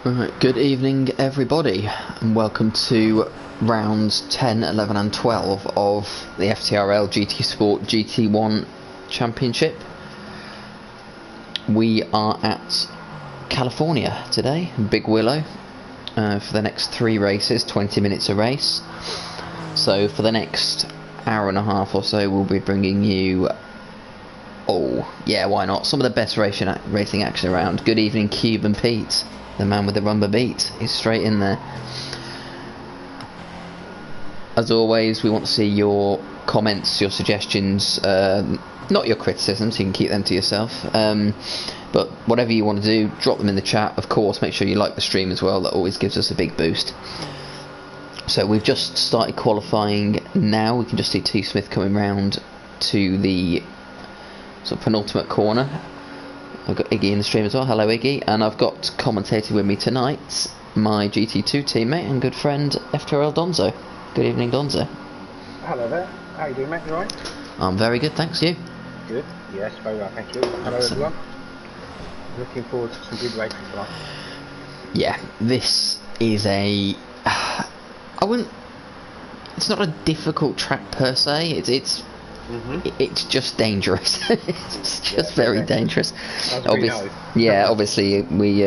Right, good evening everybody and welcome to rounds 10, 11 and 12 of the FTRL GT Sport GT1 Championship. We are at California today, Big Willow, for the next 3 races, 20 minutes a race. So for the next hour and a half or so we'll be bringing you, oh yeah, why not, some of the best racing action around. Good evening Cuban Pete. The man with the rumba beat is straight in there. As always, we want to see your comments, your suggestions, not your criticisms, you can keep them to yourself, but whatever you want to do, drop them in the chat. Of course, make sure you like the stream as well, that always gives us a big boost. So we've just started qualifying now. We can just see T Smith coming round to the sort of penultimate corner. I've got Iggy in the stream as well. Hello Iggy. And I've got commentating with me tonight my GT2 teammate and good friend FTRL Donzo. Good evening Donzo. Hello there. How you doing, mate? You alright? I'm very good, thanks. You? Good. Yes, very well, thank you. Hello everyone. Looking forward to some good racing tonight. Yeah, this is a it's not a difficult track per se. It's just dangerous. It's just very dangerous. Obviously we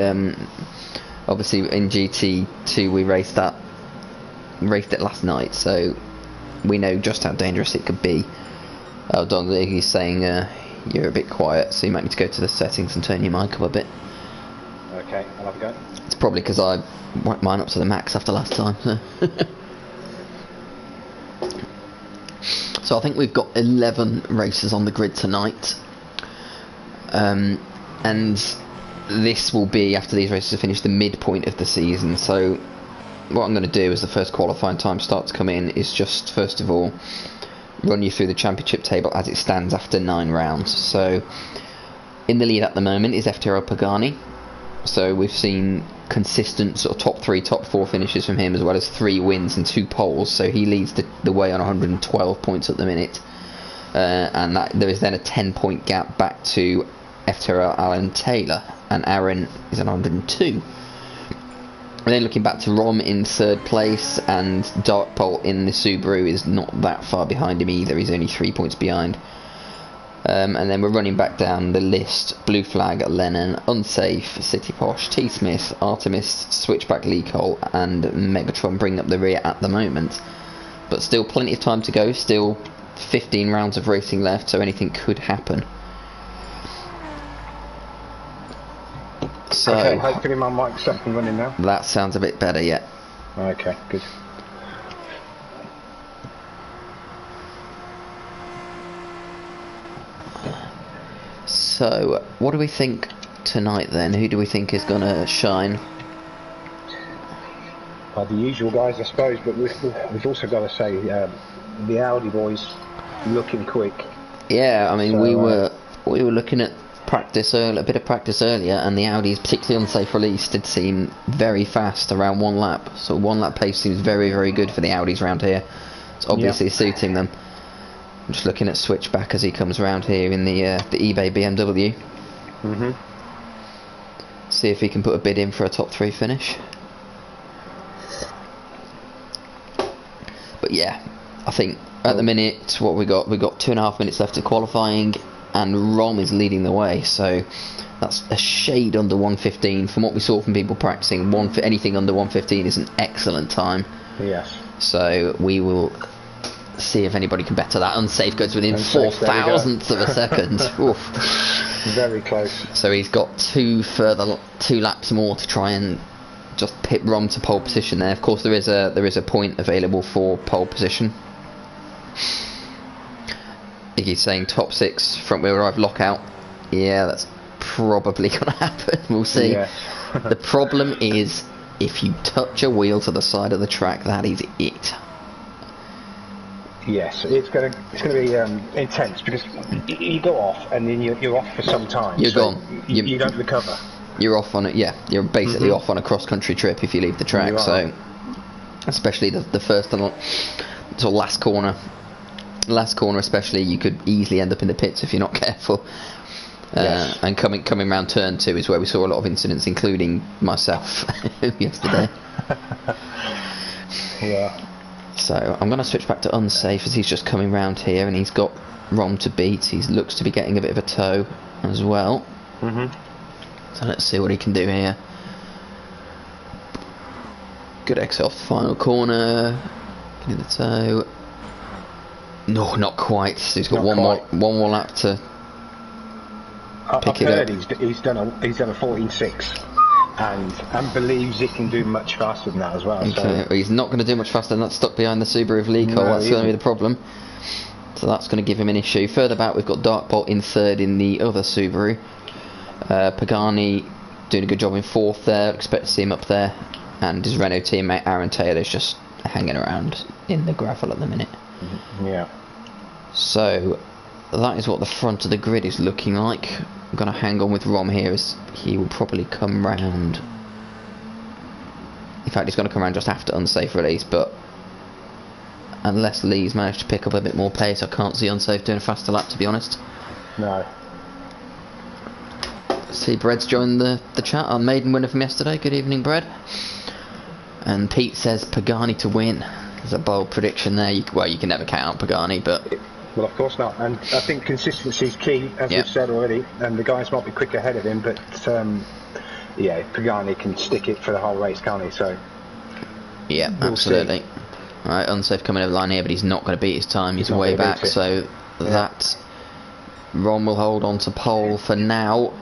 obviously in GT2 we raced it last night, so we know just how dangerous it could be. Don Iggy's saying you're a bit quiet, so you might need to go to the settings and turn your mic up a bit. Okay, I'll have a go. It's probably because I whacked mine up to the max after last time. So. So I think we've got 11 races on the grid tonight, and this will be, after these races are finished, the midpoint of the season. So what I'm going to do as the first qualifying time starts to come in is just first of all run you through the championship table as it stands after 9 rounds. So in the lead at the moment is FTRL Pagani. So we've seen consistent sort of top 3, top 4 finishes from him, as well as 3 wins and 2 poles. So he leads the way on 112 points at the minute, and there is then a 10-point gap back to FTRL Alan Taylor, and Aaron is on 102. And then looking back to Rom in 3rd place, and Dark Pole in the Subaru is not that far behind him either. He's only 3 points behind. And then we're running back down the list. Blue Flag, Lennon, Unsafe, City Posh, T Smith, Artemis, Switchback, Lee Cole and Megatron bring up the rear at the moment. But still plenty of time to go, still 15 rounds of racing left, so anything could happen. So okay, hopefully my mic's up and running now. That sounds a bit better, yeah. Okay, good. So, what do we think tonight then? Who do we think is going to shine? Well, the usual guys, I suppose, but we've also got to say the Audi boys looking quick. Yeah, I mean, so, we were looking at a bit of practice earlier, and the Audis, particularly Unsafe Release, did seem very fast around 1 lap. So 1 lap pace seems very, very good for the Audis around here. It's obviously suiting them. I'm just looking at Switchback as he comes around here in the eBay BMW. See if he can put a bid in for a top 3 finish. But yeah, I think at the minute what we got 2.5 minutes left of qualifying, and Rom is leading the way. So that's a shade under 1:15 from what we saw from people practicing. Anything under 1:15 is an excellent time. Yes. So we will see if anybody can better that. Unsafe goes within 4,000ths of a second. Very close. So he's got 2 laps more to try and just pit Rom to pole position there. Of course there is a point available for pole position. Iggy's saying top 6 front wheel drive lockout. Yeah, that's probably gonna happen. We'll see. Yeah. The problem is if you touch a wheel to the side of the track, that is it. Yes, it's going to be intense, because you go off and then you're off for some time. You're gone. You don't recover. You're off on it. Yeah, you're basically off on a cross-country trip if you leave the track. So, especially the first and last corner, especially, you could easily end up in the pits if you're not careful. Yes. And coming round turn 2 is where we saw a lot of incidents, including myself yesterday. Yeah. So I'm going to switch back to unsafe as he's just coming round here and he's got Rom to beat. He looks to be getting a bit of a tow as well. So let's see what he can do here. Good exit off the final corner. Getting the tow. No, not quite. So he's got one more lap to pick it up. He's done a 14.6 and believes he can do much faster than that as well. Okay. So. Well, he's not going to do much faster than that, stuck behind the Subaru of Lee Cole. That's going to be the problem. So that's going to give him an issue. Further back we've got Darkbolt in third in the other Subaru. Pagani doing a good job in fourth there. Expect to see him up there. And his Renault teammate Aaron Taylor's just hanging around in the gravel at the minute. Yeah. So that is what the front of the grid is looking like. I'm going to hang on with Rom here as he will probably come round. In fact, he's going to come around just after unsafe release, but unless Lee's managed to pick up a bit more pace, I can't see unsafe doing a faster lap, to be honest. No. See, Bread's joined the chat, our maiden winner from yesterday. Good evening, Bread. And Pete says Pagani to win. There's a bold prediction there. You can never count out Pagani, but... Well, of course not. And I think consistency is key, as we've said already. And the guys might be quick ahead of him, but yeah, Pagani can stick it for the whole race, can't he? So yeah, we'll absolutely. Alright, unsafe coming over the line here, but he's not going to beat his time. He's way back, so that Ron will hold on to pole for now.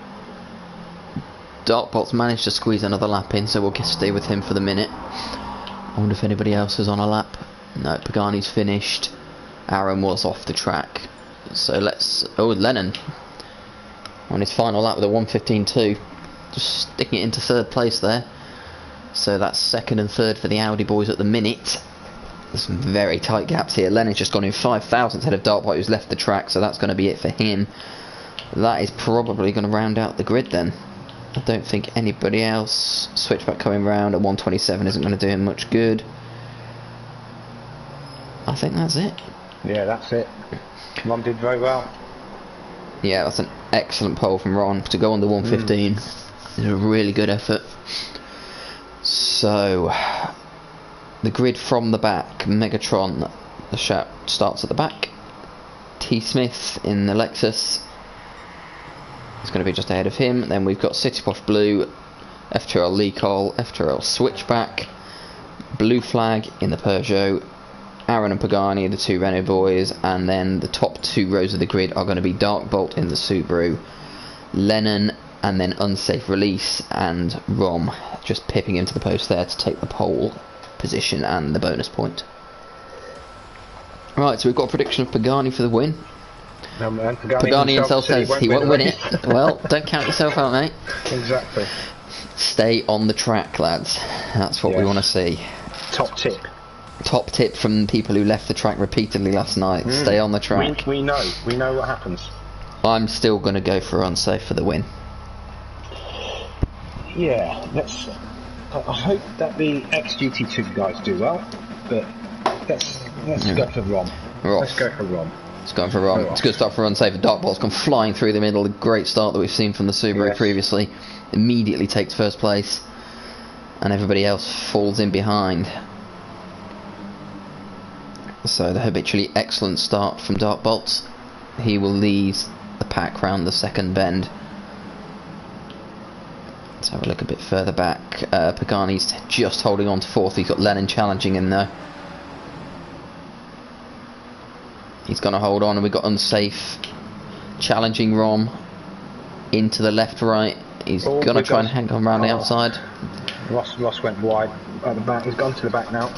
Darkbolt's managed to squeeze another lap in, so we'll stay with him for the minute. I wonder if anybody else is on a lap. No, Pagani's finished. Aaron was off the track. So let's... Oh, Lennon on his final lap with a 1:15.2. Just sticking it into third place there. So that's second and third for the Audi boys at the minute. There's some very tight gaps here. Lennon's just gone in 5,000th ahead of Darkbolt, who's left the track, so that's going to be it for him. That is probably going to round out the grid then. I don't think anybody else. Switchback coming round at 1:27 isn't going to do him much good. I think that's it. Yeah, that's it. Ron did very well. Yeah, that's an excellent pole from Ron to go on the 1:15. It's a really good effort. So the grid from the back, Megatron, the chap starts at the back. T Smith in the Lexus is going to be just ahead of him. Then we've got City Posh Blue, FTRL Lee Cole, FTRL Switchback, Blue Flag in the Peugeot, Aaron and Pagani, the two Renault boys, and then the top two rows of the grid are going to be Darkbolt in the Subaru, Lennon, and then Unsafe Release and Rom just pipping into the post there to take the pole position and the bonus point. Right, so we've got a prediction of Pagani for the win. Pagani himself says he won't win it. Well, don't count yourself out, mate. Exactly. Stay on the track, lads. That's what we want to see. Top tip. Top tip from people who left the track repeatedly last night. Stay on the track. We know what happens. I'm still going to go for unsafe for the win. Yeah, I hope that the XGT2 guys do well, but let's go for Rom. Let's go for Rom. It's going for Rom. It's a good start for unsafe. Darkbolt's gone flying through the middle. A great start that we've seen from the Subaru previously. Immediately takes first place, and everybody else falls in behind. So the habitually excellent start from Darkbolt. He will lead the pack round the second bend. Let's have a look a bit further back. Pagani's just holding on to fourth. He's got Lennon challenging him there. He's going to hold on, and we've got Unsafe challenging Rom into the left-right. He's going to try and hang on around the outside. Ross went wide at the back. He's gone to the back now.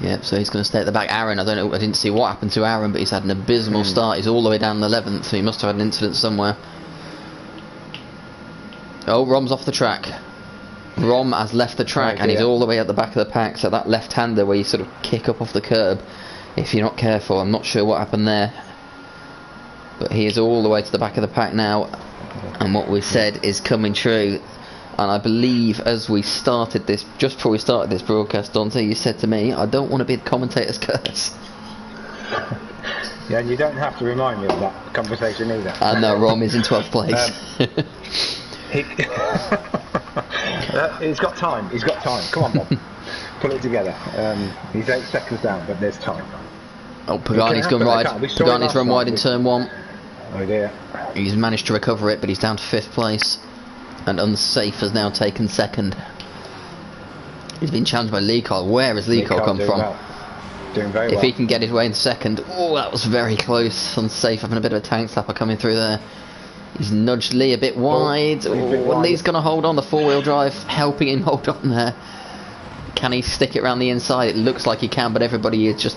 Yep, so he's going to stay at the back. Aaron, I don't know, I didn't see what happened to Aaron, but he's had an abysmal start. He's all the way down the 11th, so he must have had an incident somewhere. Oh, Rom's off the track. Rom has left the track, and he's all the way at the back of the pack, so that left-hander where you sort of kick up off the curb, if you're not careful, I'm not sure what happened there. But he is all the way to the back of the pack now, and what we said is coming true. And I believe as we started this, just before we started this broadcast, Dante, you said to me, I don't want to be the commentator's curse. Yeah, and you don't have to remind me of that conversation either. No, Rom is in 12th place. He's got time. He's got time. Come on, Bob. Pull it together. He's 8 seconds down, but there's time. Oh, Pagani's gone wide. Pagani's run wide in turn 1. Oh dear. He's managed to recover it, but he's down to 5th place. And Unsafe has now taken 2nd. He's been challenged by Lee Cole. Where has Lee Cole come from? Well. Doing very well. If he can get his way in 2nd. Oh, that was very close. Unsafe having a bit of a tank slapper coming through there. He's nudged Lee a bit wide. Oh, Lee's going to hold on. The 4-wheel drive helping him hold on there. Can he stick it around the inside? It looks like he can, but everybody is just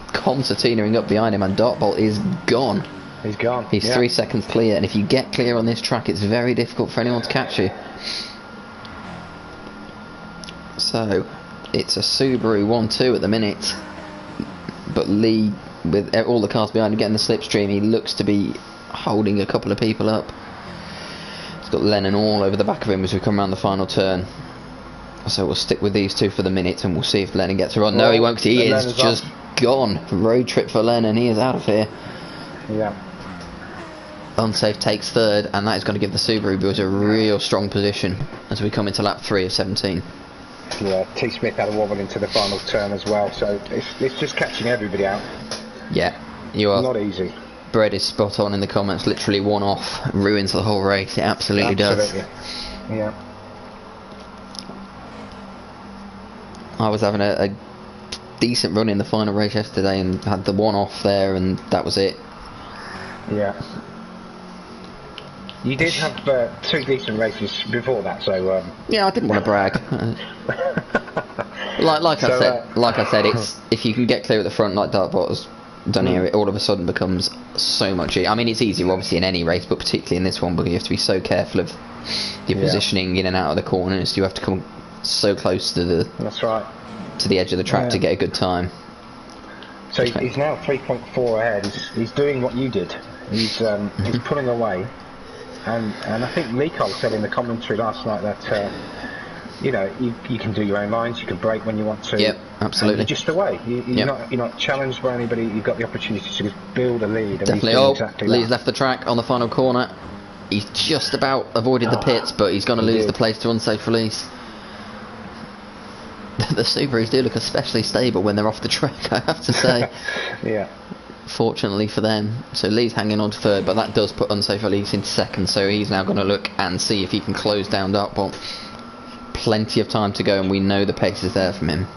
concertinaing up behind him, and Dartbolt is gone. He's gone. He's 3 seconds clear, and if you get clear on this track, it's very difficult for anyone to catch you. So, it's a Subaru 1-2 at the minute, but Lee, with all the cars behind him getting the slipstream, he looks to be holding a couple of people up. He's got Lennon all over the back of him as we come around the final turn. So we'll stick with these two for the minute, and we'll see if Lennon gets a run. No, he won't, because he is just gone. Road trip for Lennon. He is out of here. Yeah. Unsafe takes 3rd, and that is going to give the Subaru boys a real strong position as we come into lap 3 of 17. Yeah, T. Smith had a wobble into the final turn as well, so it's just catching everybody out. Yeah, you are. Not easy. Brett is spot on in the comments. Literally one off ruins the whole race. It absolutely does. Yeah. I was having a decent run in the final race yesterday and had the one off there, and that was it. Yeah. You did have 2 decent races before that, so yeah, I didn't want to brag. like I said, it's if you can get clear at the front like Dartbolt has done here, it all of a sudden becomes so much easier. I mean, it's easier obviously in any race, but particularly in this one, because you have to be so careful of your positioning in and out of the corners. You have to come so close to the to the edge of the track to get a good time. So he's now 3.4 ahead. He's doing what you did. He's pulling away, and I think Mikol said in the commentary last night that you know, you can do your own lines, you can brake when you want to. Yep, absolutely. You're just away. You're not challenged by anybody. You've got the opportunity to just build a lead. Definitely. Exactly Lee's left the track on the final corner. He's just about avoided the pits, but he's going to lose the place to unsafe release. The Subarus do look especially stable when they're off the track, I have to say. Yeah. Fortunately for them. So Lee's hanging on to 3rd, but that does put unsafe release into 2nd, so he's now going to look and see if he can close down Dartbolt. Plenty of time to go, and we know the pace is there from him.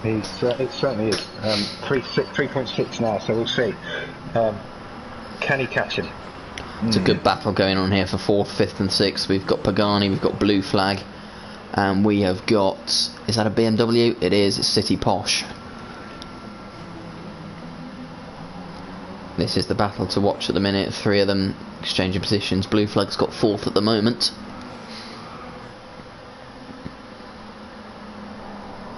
It certainly is. 3.6 now, so we'll see. Can he catch him? It's a good battle going on here for 4th, 5th and 6th. We've got Pagani, we've got Blue Flag, and we have got, is that a BMW? It is, it's City Posh. This is the battle to watch at the minute. 3 of them exchanging positions. Blue Flag's got 4th at the moment.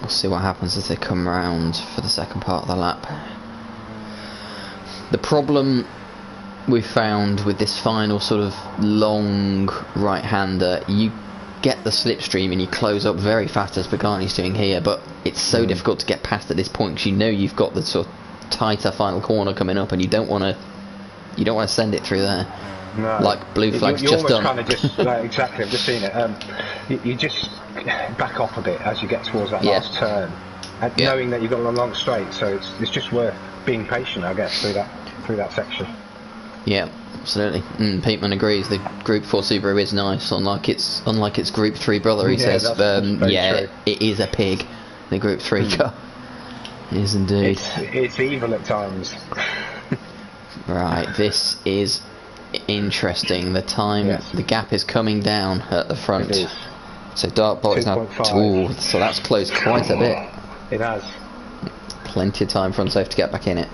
We'll see what happens as they come round for the second part of the lap. The problem we've found with this final sort of long right-hander, you get the slipstream and you close up very fast, as Pagani's doing here, but it's so difficult to get past at this point because you know you've got the sort of tighter final corner coming up, and you don't want to send it through there. No. Like Blue Flag's just done. Kind of just exactly. I've just seen it. You just back off a bit as you get towards that last turn, and knowing that you've got a long straight. So it's just worth being patient, I guess, through that section. Yeah, absolutely. Peatman agrees. The Group 4 Subaru is nice, unlike its Group 3 brother. He says, true. It is a pig. The Group 3 car is indeed. It's evil at times. Right, this is interesting. The gap is coming down at the front. It is. So Dartbolt is now. Ooh, so that's closed quite a bit. It has. Plenty of time for Unsafe to get back in it.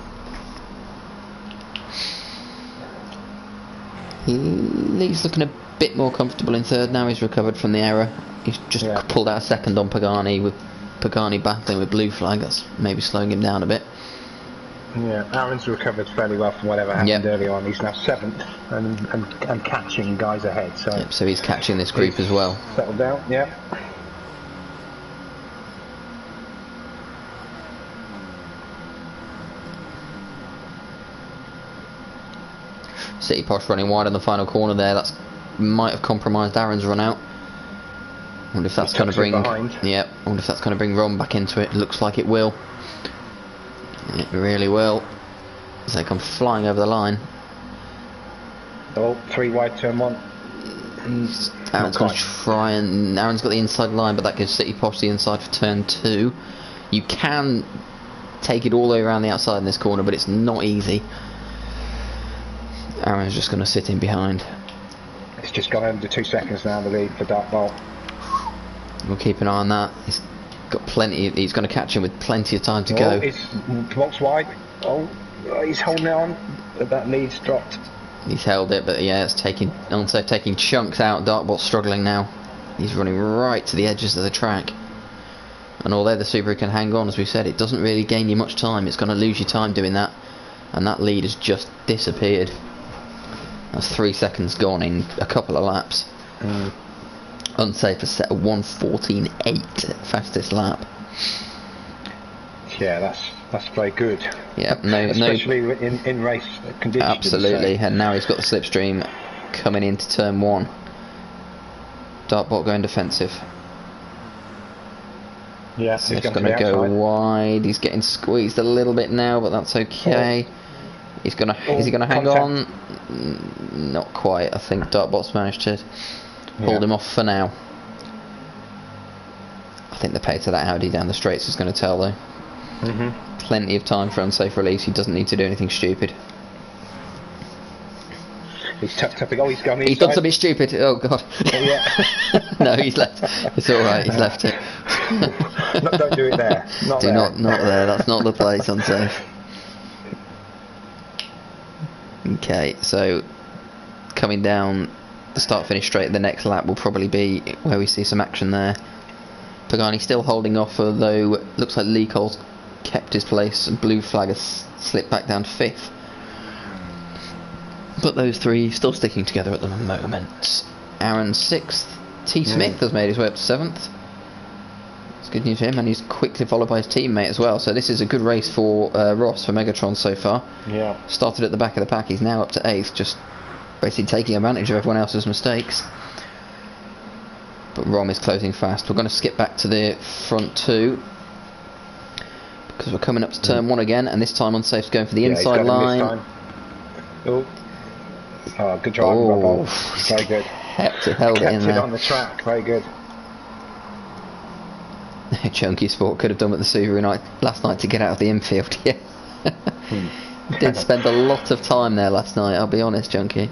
Lee's looking a bit more comfortable in 3rd now. He's recovered from the error. He's just pulled out 2nd on Pagani, with Pagani battling with Blue Flag. That's maybe slowing him down a bit. Yeah, Aaron's recovered fairly well from whatever happened early on. He's now 7th and catching guys ahead. So he's catching this group as well. Settled down, City Posh running wide on the final corner there. That's might have compromised Aaron's run out. I wonder if that's going to bring. Yep. I wonder if that's going to bring Ron back into it. Looks like it will. It really will. As they come flying over the line. Oh, 3 wide turn 1. Aaron's going to try and... Aaron's got the inside line, but that gives City Posh the inside for turn 2. You can take it all the way around the outside in this corner, but it's not easy. Aaron's just going to sit in behind. It's just gone under 2 seconds now, the lead for Dark Bolt. We'll keep an eye on that. He's got plenty. He's going to catch him with plenty of time to go. Bolt's wide. Oh, he's holding it on. That lead's dropped. He's held it, but yeah, it's taking chunks out. Darkbolt's struggling now. He's running right to the edges of the track. And although the Subaru can hang on, as we said, it doesn't really gain you much time. It's going to lose you time doing that. And that lead has just disappeared. That's 3 seconds gone in a couple of laps. Unsafe has set a 1:14.8 fastest lap. Yeah, that's very good. Yeah, especially in race conditions. Absolutely, and now he's got the slipstream coming into turn 1. Darkbolt going defensive. Yeah, so he's going to go wide. He's getting squeezed a little bit now, but that's okay. Is he going to hang on? Not quite. I think Darkbolt's managed to hold him off for now. I think the pace of that Audi down the straights is going to tell though. Plenty of time for unsafe release. He doesn't need to do anything stupid. He's tapping. Oh, he's gone inside. He's done something stupid. Oh god. No, he's left. It's all right. He's left it. Don't do it there. Not there. That's not the place. Unsafe. Okay, so coming down the start-finish straight, the next lap will probably be where we see some action there. Pagani still holding off, although it looks like Lee Cole's kept his place and Blue Flag has slipped back down to 5th. But those three still sticking together at the moment. Aaron 6th. T. Smith has made his way up to 7th. It's good news for him, and he's quickly followed by his teammate as well. So this is a good race for Ross, for Megatron so far. Yeah. Started at the back of the pack, he's now up to 8th, just basically taking advantage of everyone else's mistakes. But Rom is closing fast. We're going to skip back to the front 2 because we're coming up to turn 1 again, and this time Unsafe's going for the inside line. Oh, good job. Oh, very good. Held it in there. On the track, very good. Chunky Sport could have done what the Subaru last night to get out of the infield. Yeah, did spend a lot of time there last night. I'll be honest, Chunky.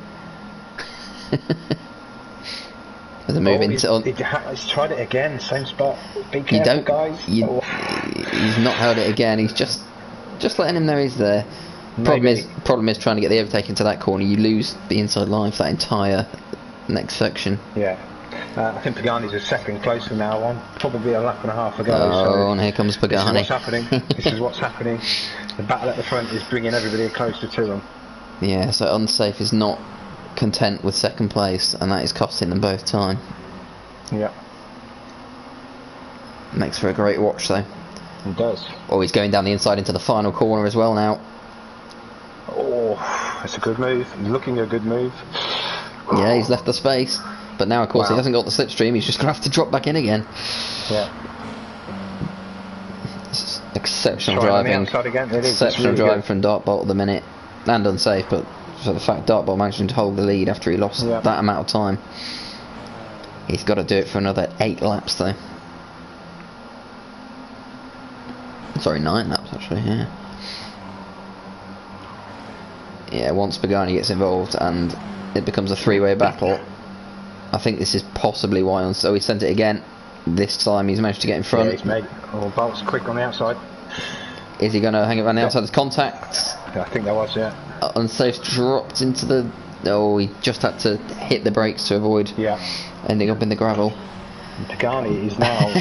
As a move into, he's tried it again, same spot. Be careful, guys. He's not held it again. He's just letting him know he's there. Problem is trying to get the overtake into that corner. You lose the inside line for that entire next section. Yeah. I think Pagani's a second closer now on. Probably a lap and a half ago. Oh, and here comes Pagani. This is what's happening. This is what's happening. The battle at the front is bringing everybody closer to them. Yeah, so Unsafe is not content with second place, and that is costing them both time. Yeah. Makes for a great watch though. It does. Oh, he's going down the inside into the final corner as well now. Oh, that's a good move. Looking a good move. Yeah, he's left the space. But now, of course, he hasn't got the slipstream. He's just going to have to drop back in again. Yeah. Exceptional driving. Exceptional driving from Darkbolt at the minute. And Unsafe, but for the fact Darkbolt managing to hold the lead after he lost that amount of time. He's got to do it for another 8 laps, though. Sorry, 9 laps, actually, yeah. Yeah, once Pagani gets involved and it becomes a 3-way battle, I think this is possibly why. So he sent it again. This time he's managed to get in front. Yeah, he's made Bolt's quick on the outside. Is he going to hang it around the outside? There's contact. I think there was, yeah. Unsafe dropped into the... Oh, he just had to hit the brakes to avoid ending up in the gravel. And Pagani is now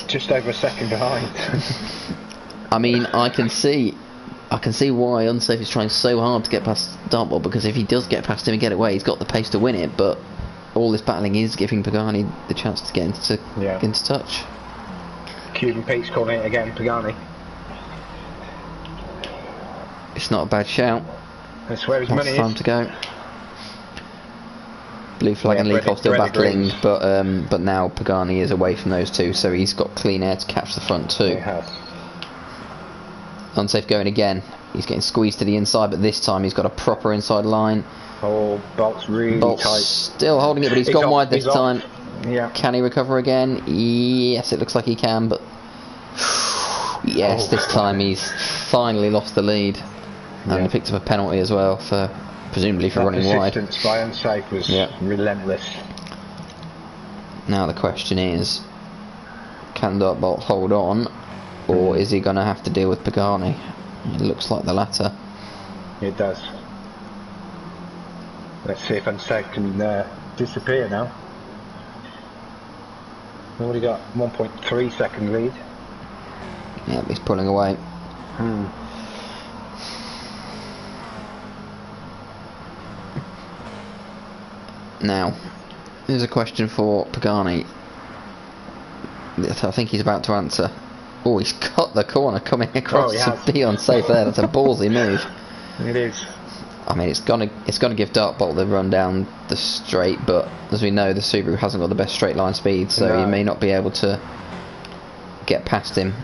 just over a second behind. I mean, I can see why Unsafe is trying so hard to get past Dartbolt, because if he does get past him and get away, he's got the pace to win it, but all this battling is giving Pagani the chance to get into touch. Cuban Pete's calling it again, Pagani. It's not a bad shout. That's where his money is. Time to go. Blue flag and Lee still battling, agrees. but now Pagani is away from those two, so he's got clean air to catch the front two. He has. Unsafe going again. He's getting squeezed to the inside, but this time he's got a proper inside line. Oh, Bolt's really Bolt's tight. still holding it, but he's gone off, wide this time. Yeah. Can he recover again? Yes, it looks like he can, but yes, this time he's finally lost the lead. And he picked up a penalty as well for presumably for running wide. Persistence by Unsafe was relentless. Now the question is, can Dartbolt hold on, or is he going to have to deal with Pagani? It looks like the latter. It does. Let's see if Unsafe can disappear now. We've already got 1.3 second lead. Yeah, he's pulling away. Now, here's a question for Pagani. I think he's about to answer. Oh, he's cut the corner coming across to be unsafe there. That's a ballsy move. It is. I mean, it's gonna give Dartbolt the run down the straight, but as we know, the Subaru hasn't got the best straight line speed, so he may not be able to get past him.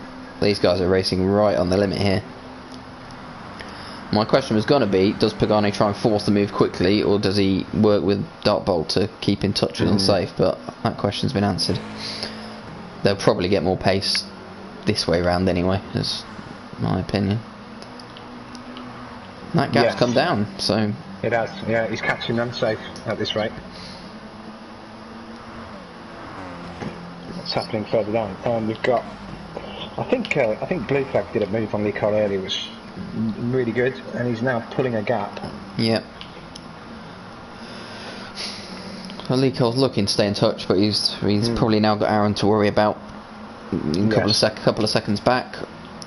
These guys are racing right on the limit here. My question was going to be, does Pagani try and force the move quickly, or does he work with Dartbolt to keep in touch with Unsafe? But that question's been answered. They'll probably get more pace this way round anyway, is my opinion. That gap's come down, so... It has, yeah, he's catching Unsafe at this rate. What's happening further down? We've got... I think Blue Flag did a move on Lee Cole earlier, was really good, and he's now pulling a gap. Yep. Well, Lee Cole's looking to stay in touch, but he's probably now got Aaron to worry about. A couple of seconds back.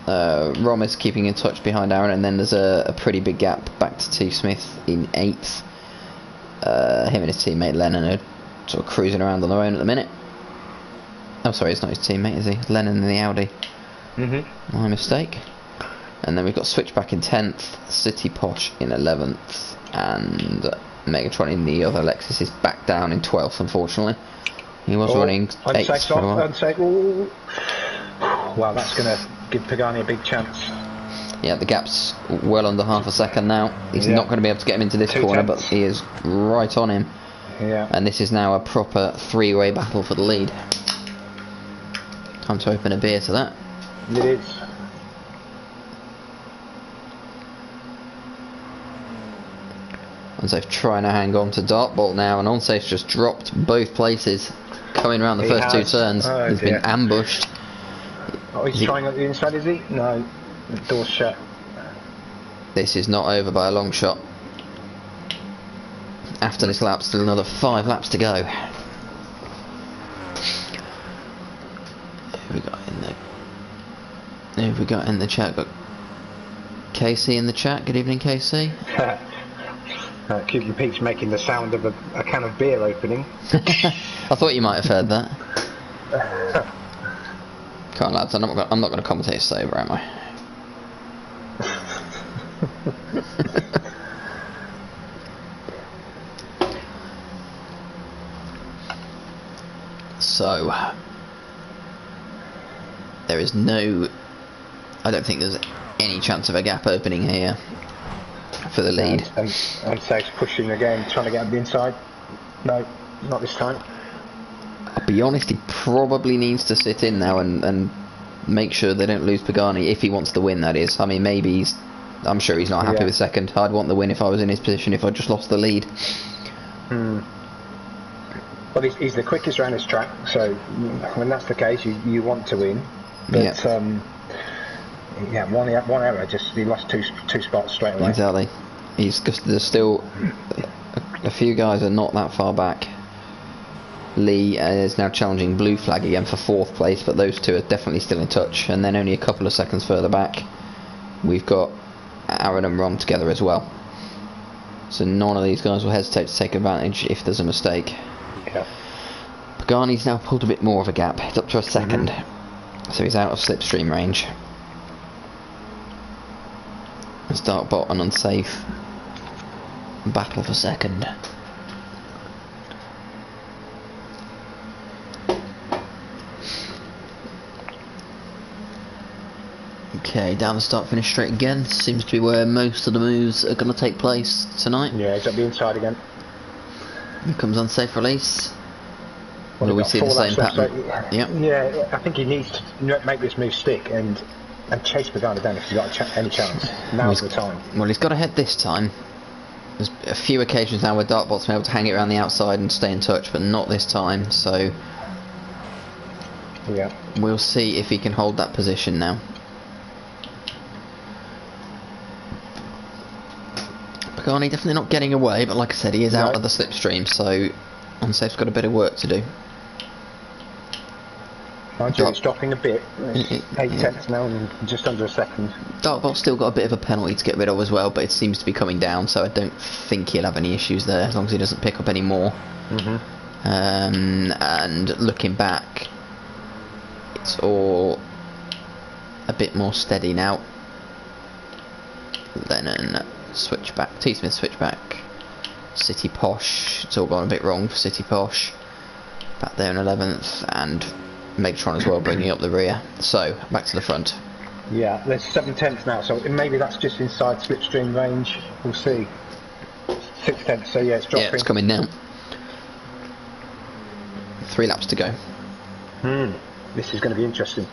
Rom is keeping in touch behind Aaron, and then there's a pretty big gap back to T. Smith in 8th. Him and his teammate Lennon are sort of cruising around on their own at the minute. Oh, sorry, it's not his teammate, is he? Lennon in the Audi. My mistake. And then we've got Switchback in 10th, City Posh in 11th, and Megatron in the other Lexus is back down in 12th, unfortunately. He was running 8th for a while. Wow, that's going to give Pagani a big chance. Yeah, the gap's well under half a second now. He's not going to be able to get him into this corner, but he is right on him. Yeah. And this is now a proper three-way battle for the lead. Time to open a beer to that. It is. Unsafe trying to hang on to Dartbolt now, and Unsafe's just dropped both places, coming around the first two turns. He's been ambushed. Oh, he's trying at the inside, is he? No, the door's shut. This is not over by a long shot. After this lap, still another 5 laps to go. Who have we got in the chat? Got Casey in the chat. Good evening, Casey. Cuban Pete's making the sound of a can of beer opening. I thought you might have heard that. Come on, lads, I'm not going to commentate this over, am I? So, there is no... I don't think there's any chance of a gap opening here for the lead. And Safe's pushing again, trying to get up the inside. No, not this time. I'll be honest, he probably needs to sit in now and make sure they don't lose Pagani, if he wants to win, that is. I mean, maybe I'm sure he's not happy with second. I'd want the win if I was in his position, if I just lost the lead. Well, he's the quickest around this track, so when that's the case, you want to win. But one error, just he lost two spots straight away. Exactly. There's still a few guys are not that far back. Lee is now challenging Blue Flag again for 4th place, but those two are definitely still in touch. And then only a couple of seconds further back, we've got Aaron and Rom together as well. So none of these guys will hesitate to take advantage if there's a mistake. Yeah. Pagani's now pulled a bit more of a gap. It's up to a second, so he's out of slipstream range. Dartbot and Unsafe battle for second. Okay, down the start finish straight again. Seems to be where most of the moves are going to take place tonight. Yeah, he's at the inside again. Here comes unsafe release. Well, Will we see the same pattern? So, Yeah. Yeah, I think he needs to make this move stick and chase Pagani down if he's got any chance. Now's the time. Well, he's got ahead this time. There's a few occasions now where Dartbolt's been able to hang it around the outside and stay in touch, but not this time, so yeah, we'll see if he can hold that position now. Pagani definitely not getting away, but like I said, he is out of the slipstream, so Unsafe's got a bit of work to do. Mind you, it's dropping a bit. It's 8 tenths now and just under a second. Dartbolt's still got a bit of a penalty to get rid of as well, but it seems to be coming down, so I don't think he'll have any issues there as long as he doesn't pick up any more. And looking back, it's all a bit more steady now. Lennon switch back, T Smith switch back, City Posh. It's all gone a bit wrong for City Posh. Back there in 11th, and Megatron as well, bringing up the rear. So back to the front. Yeah, there's 7 tenths now, so maybe that's just inside slipstream range. We'll see. 6 tenths, so yeah, it's dropping. Yeah, it's coming down. 3 laps to go. This is going to be interesting.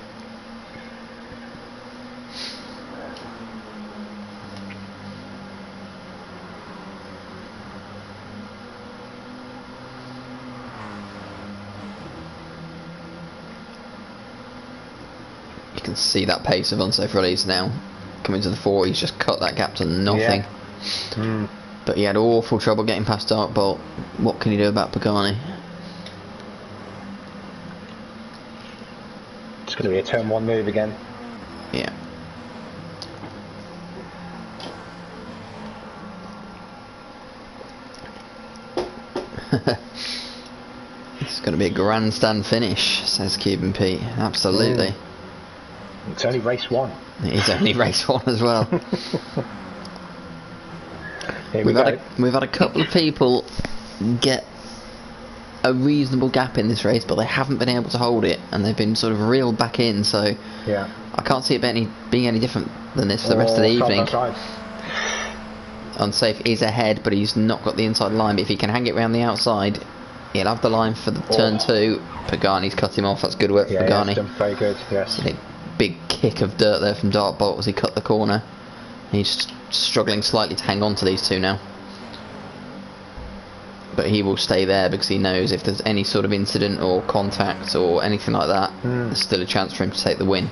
You can see that pace of unsafe release now. Coming to the 4, he's just cut that gap to nothing. Yeah. But he had awful trouble getting past Dartbolt. What can he do about Pagani? It's going to be a turn 1 move again. Yeah. It's going to be a grandstand finish, says Cuban Pete. Absolutely. It's only race 1. It is only race 1 as well. We've had a couple of people get a reasonable gap in this race, but they haven't been able to hold it, and they've been sort of reeled back in, so yeah, I can't see it being any different than this for the rest of the evening. Unsafe is ahead, but he's not got the inside line, but if he can hang it round the outside, he'll have the line for the turn 2. Pagani's cut him off. That's good work for Pagani. Yeah, very good, yes. A big kick of dirt there from Dartbolt as he cut the corner. He's struggling slightly to hang on to these two now, but he will stay there because he knows if there's any sort of incident or contact or anything like that, there's still a chance for him to take the win.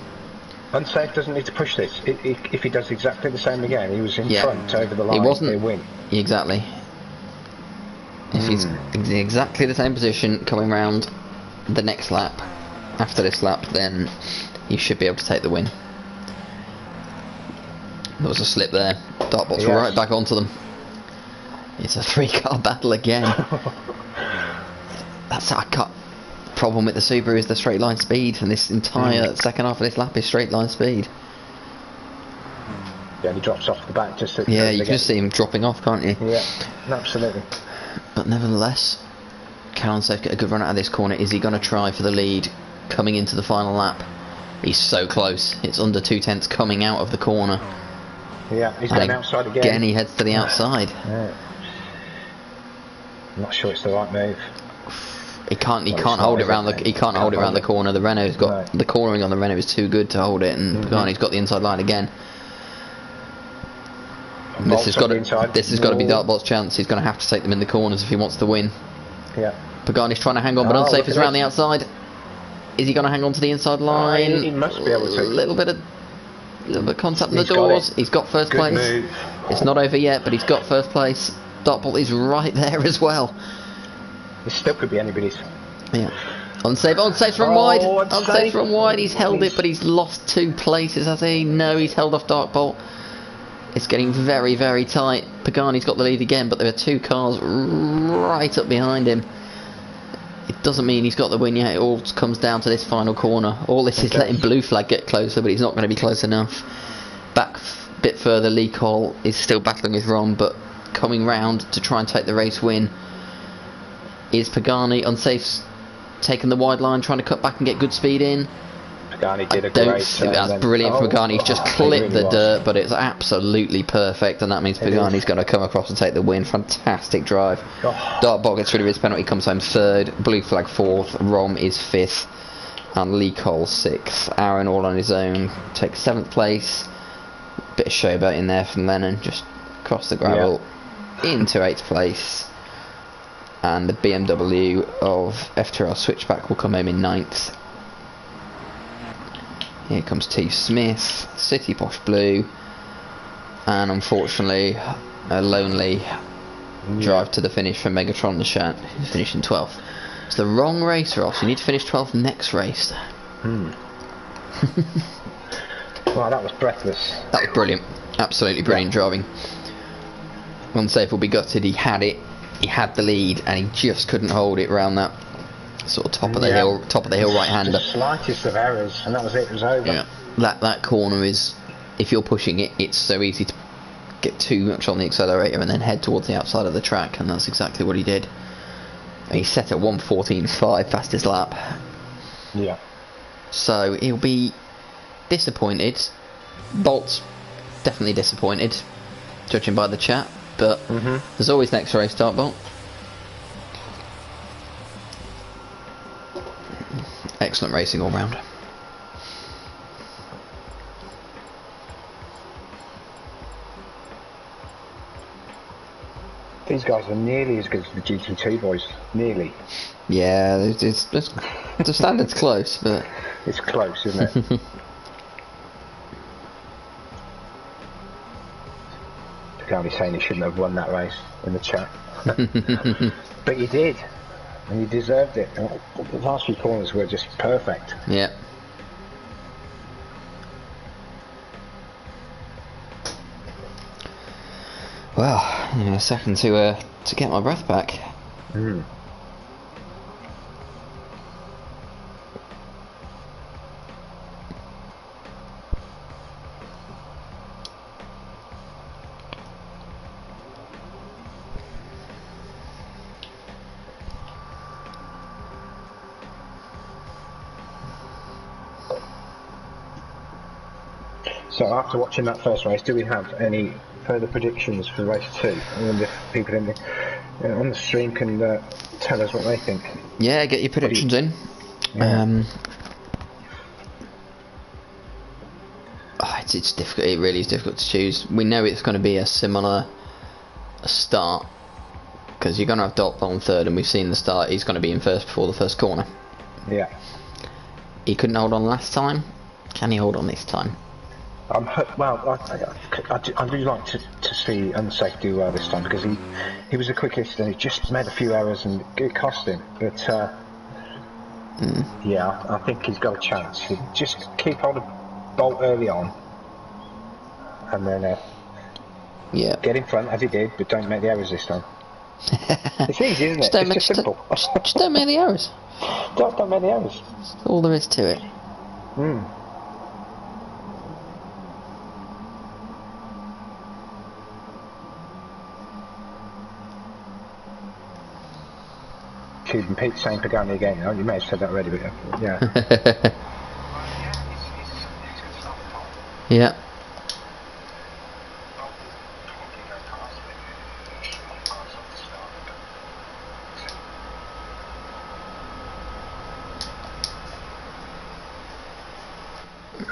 Unsafe doesn't need to push this. If he does exactly the same again, he was in front over the line, he wasn't, they win. Exactly. If he's in exactly the same position coming round the next lap, after this lap, then he should be able to take the win. There was a slip there. Dartbolt's right back onto them. It's a 3-car battle again. That's our problem with the Subaru is the straight line speed, and this entire second half of this lap is straight line speed. Yeah, and he drops off the back just to you can just see him dropping off, can't you? Yeah, absolutely. But nevertheless, can Unsafe get a good run out of this corner? Is he going to try for the lead coming into the final lap? He's so close. It's under 2 tenths coming out of the corner. Yeah, he's going outside again. Again, he heads to the outside. Yeah. I'm not sure it's the right move. He can't hold it around the corner. The Renault's got the cornering on the Renault is too good to hold it, and Pagani's got the inside line again. This has got to be Dartbolt's chance. He's going to have to take them in the corners if he wants to win. Yeah. Pagani's trying to hang on, but Unsafe is around the outside. Is he going to hang on to the inside line? He must be able to. A little bit of contact in the doors. He's got first place. Move. It's not over yet, but he's got first place. Dartbolt is right there as well. It still could be anybody's. Yeah. Unsafe from wide. Unsafe from wide. He's held it, but he's lost 2 places, has he? No, he's held off Dartbolt. It's getting very, very tight. Pagani's got the lead again, but there are 2 cars right up behind him. It doesn't mean he's got the win yet. It all comes down to this final corner. All this is letting Blue Flag get closer, but he's not going to be close enough. Back a bit further, Lee Cole is still battling with Ron, but coming round to try and take the race win is Pagani. Unsafe's taking the wide line, trying to cut back and get good speed in. Pagani did a Don't great think turn that's then. brilliant from Pagani. He's just It clipped really the was. dirt, but it's absolutely perfect, and that means Pagani's going to come across and take the win. Fantastic drive. Oh. Dartbot gets rid of his penalty, comes home third. Blue flag fourth. Rom is fifth, and Lee Cole sixth. Aaron all on his own takes seventh place. Bit of showboat in there from Lennon, just across the gravel into eighth place. And the BMW of FTRL Switchback will come home in ninth. Here comes T. Smith, City Posh Blue, and unfortunately a lonely drive to the finish for Megatron the Shat, who's finishing 12th. It's the wrong race, Ross. You need to finish 12th next race. Wow, that was breathless. That was brilliant. Absolutely brilliant driving. Unsafe will be gutted. He had it. He had the lead, and he just couldn't hold it around that sort of top of the hill right-hander. The slightest of errors, and that was it. It was over. Yeah, that corner is, if you're pushing it, it's so easy to get too much on the accelerator and then head towards the outside of the track, and that's exactly what he did. And he set at 1:14.5, fastest lap. Yeah. So he'll be disappointed. Bolt's definitely disappointed, judging by the chat. But there's always next race, start, Bolt. Excellent racing all round. These guys are nearly as good as the GT2 boys. Nearly. Yeah, it's the standard's close, but it's close, isn't it? Pagani saying he shouldn't have won that race in the chat. But he did, and he deserved it. The last few corners were just perfect. Yeah. Well, a second to get my breath back. So after watching that first race, do we have any further predictions for race 2? I wonder if people in the, on the stream can tell us what they think. Yeah, get your predictions in. Yeah. It's difficult. It really is difficult to choose. We know it's going to be a similar start because you're going to have Dot on third, and we've seen the start. He's going to be in first before the first corner. Yeah. He couldn't hold on last time. Can he hold on this time? Well, I'd really like to see Unsafe do well this time because he was the quickest and he just made a few errors and it cost him. But yeah, I think he's got a chance. He'd just keep hold of Bolt early on and then get in front as he did, but don't make the errors this time. It's easy, isn't it? It's just simple. Just don't make the errors. Don't make the errors. That's all there is to it. Cuban Pete saying Pagani again. Oh, you may have said that already, but yeah. Yeah.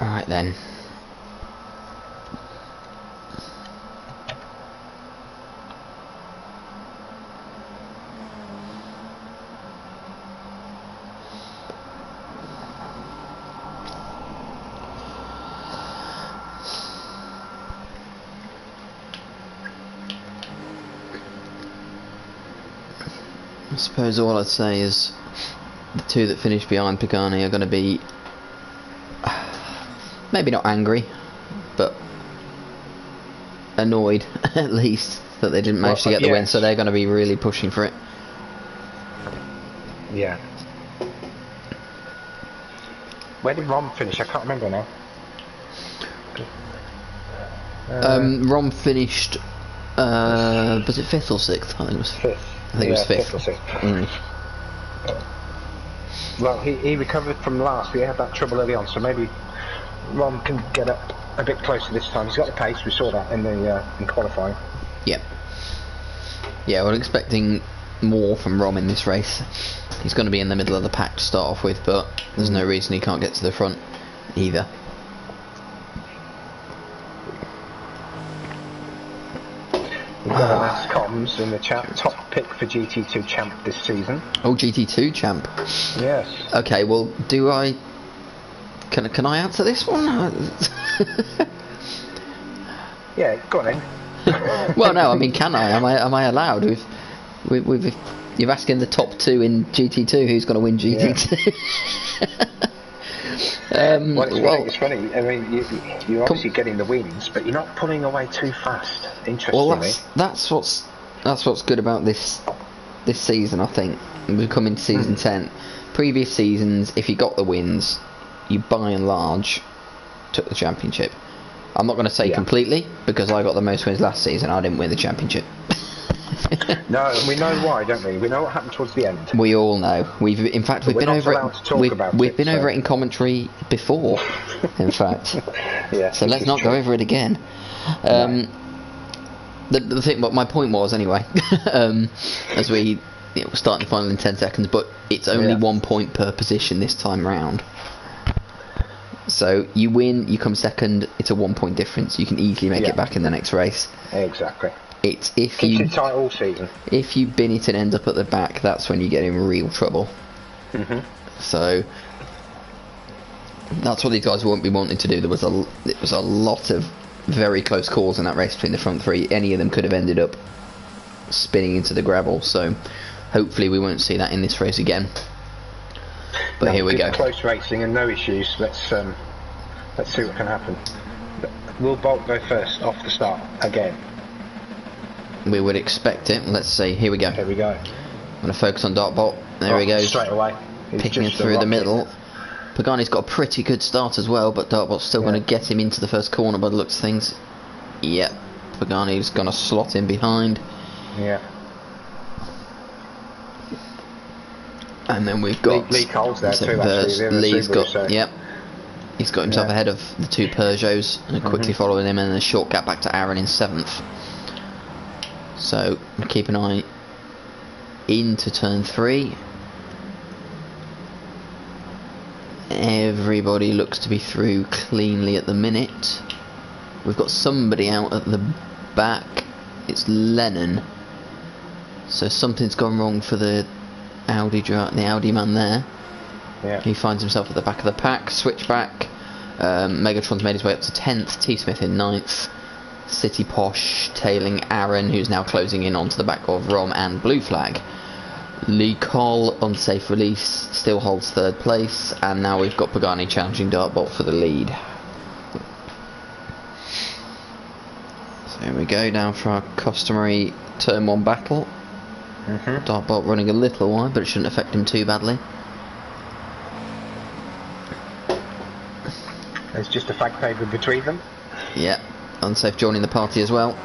Alright then. I suppose all I'd say is the two that finish behind Pagani are going to be maybe not angry, but annoyed at least that they didn't manage to get the win, so they're going to be really pushing for it. Yeah. Where did Rom finish? I can't remember now. Rom finished, was it 5th or 6th? I think it was 5th. I think it was 5th. 5th or 6th. Well, he recovered from last. We had that trouble early on, so maybe Ron can get up a bit closer this time. He's got the pace. We saw that in the in qualifying. Yep. Yeah, we're expecting more from Rom in this race. He's going to be in the middle of the pack to start off with, but there's no reason he can't get to the front either. We've got an Ass Comms in the chat, top pick for GT2 champ this season. Oh, GT2 champ. Yes. Okay, well, do I... Can I answer this one? Yeah, go on then. Well, no, I mean, can I? Am I allowed? You're asking the top two in GT2 who's going to win GT2. Well, it's funny. I mean, you're obviously getting the wins, but you're not pulling away too fast. Interestingly. Well, that's what's good about this season. I think we've come into season 10. Previous seasons, if you got the wins, you by and large took the championship. I'm not going to say completely, because I got the most wins last season. I didn't win the championship. No, and we know why, don't we? We know what happened towards the end. We all know. We've been over it. We've been over it in commentary before. In fact, yeah. So let's not go over it again. The thing, but my point was anyway. As we start the final in 10 seconds, but it's only 1 point per position this time round. So you win, you come second. It's a 1 point difference. You can easily make it back in the next race. Exactly. It's if Keeps it tight all season. If you bin it and end up at the back, that's when you get in real trouble. So that's what these guys won't be wanting to do. It was a lot of very close calls in that race between the front three. Any of them could have ended up spinning into the gravel. So hopefully we won't see that in this race again. But here we go. Close racing and no issues. Let's see what can happen. Will Bolt go first off the start again? We would expect it. Let's see. Here we go. Here we go. I'm going to focus on Dartbolt. There he goes. Straight away. Picking it through the middle. Pagani's got a pretty good start as well, but Dartbolt's still going to get him into the first corner by the looks of things. Yep. Pagani's going to slot in behind. Yeah. And then we've got Lee Cole's there too. Lee's got, yep. He's got himself ahead of the two Peugeots and quickly following him, and a short gap back to Aaron in 7th. So keep an eye into turn 3. Everybody looks to be through cleanly at the minute. We've got somebody out at the back. It's Lennon. So something's gone wrong for the Audi man there. Yeah. He finds himself at the back of the pack. Switchback. Megatron's made his way up to 10th. T Smith in 9th. City Posh tailing Aaron, who's now closing in onto the back of Rom and Blue Flag. Lee Cole, unsafe release, still holds 3rd place, and now we've got Pagani challenging Dartbolt for the lead. So here we go, down for our customary turn 1 battle. Dartbolt running a little wide, but it shouldn't affect him too badly. There's just a fag paper between them. Yeah, unsafe joining the party as well.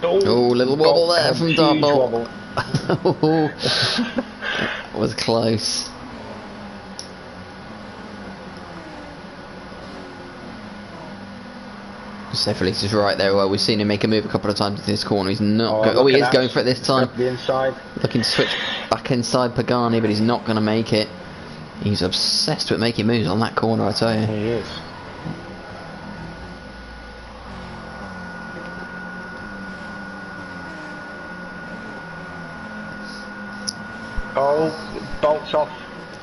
Oh, little wobble there from Dartbolt. Was close. Safe release is right there. Well, we've seen him make a move a couple of times in this corner. He's not. He is going for it this time. The inside. Looking to switch back inside Pagani, but he's not going to make it. He's obsessed with making moves on that corner, I tell you. He is. Oh, bolts off.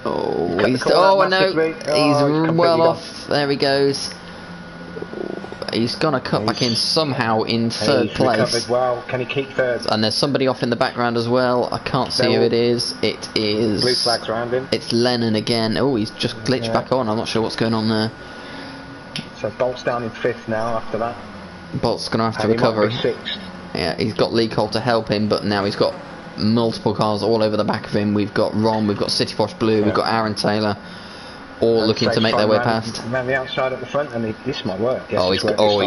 Oh, he's well off. There he goes. He's gonna cut back in somehow in 3rd place. Well, can he keep 3rd? And there's somebody off in the background as well. I can't see who it is. It is. Blue Flag's round him. It's Lennon again. Oh, he's just glitched back on. I'm not sure what's going on there. So Bolt's down in 5th now. After that, Bolt's gonna have to recover. He might be 6th. Yeah, he's got Lee Cole to help him, but now he's got multiple cars all over the back of him. We've got Ron, we've got City Posh Blue, we've got Aaron Taylor, all looking to make their way past. Around the outside at the front, and this might work. Yes, he's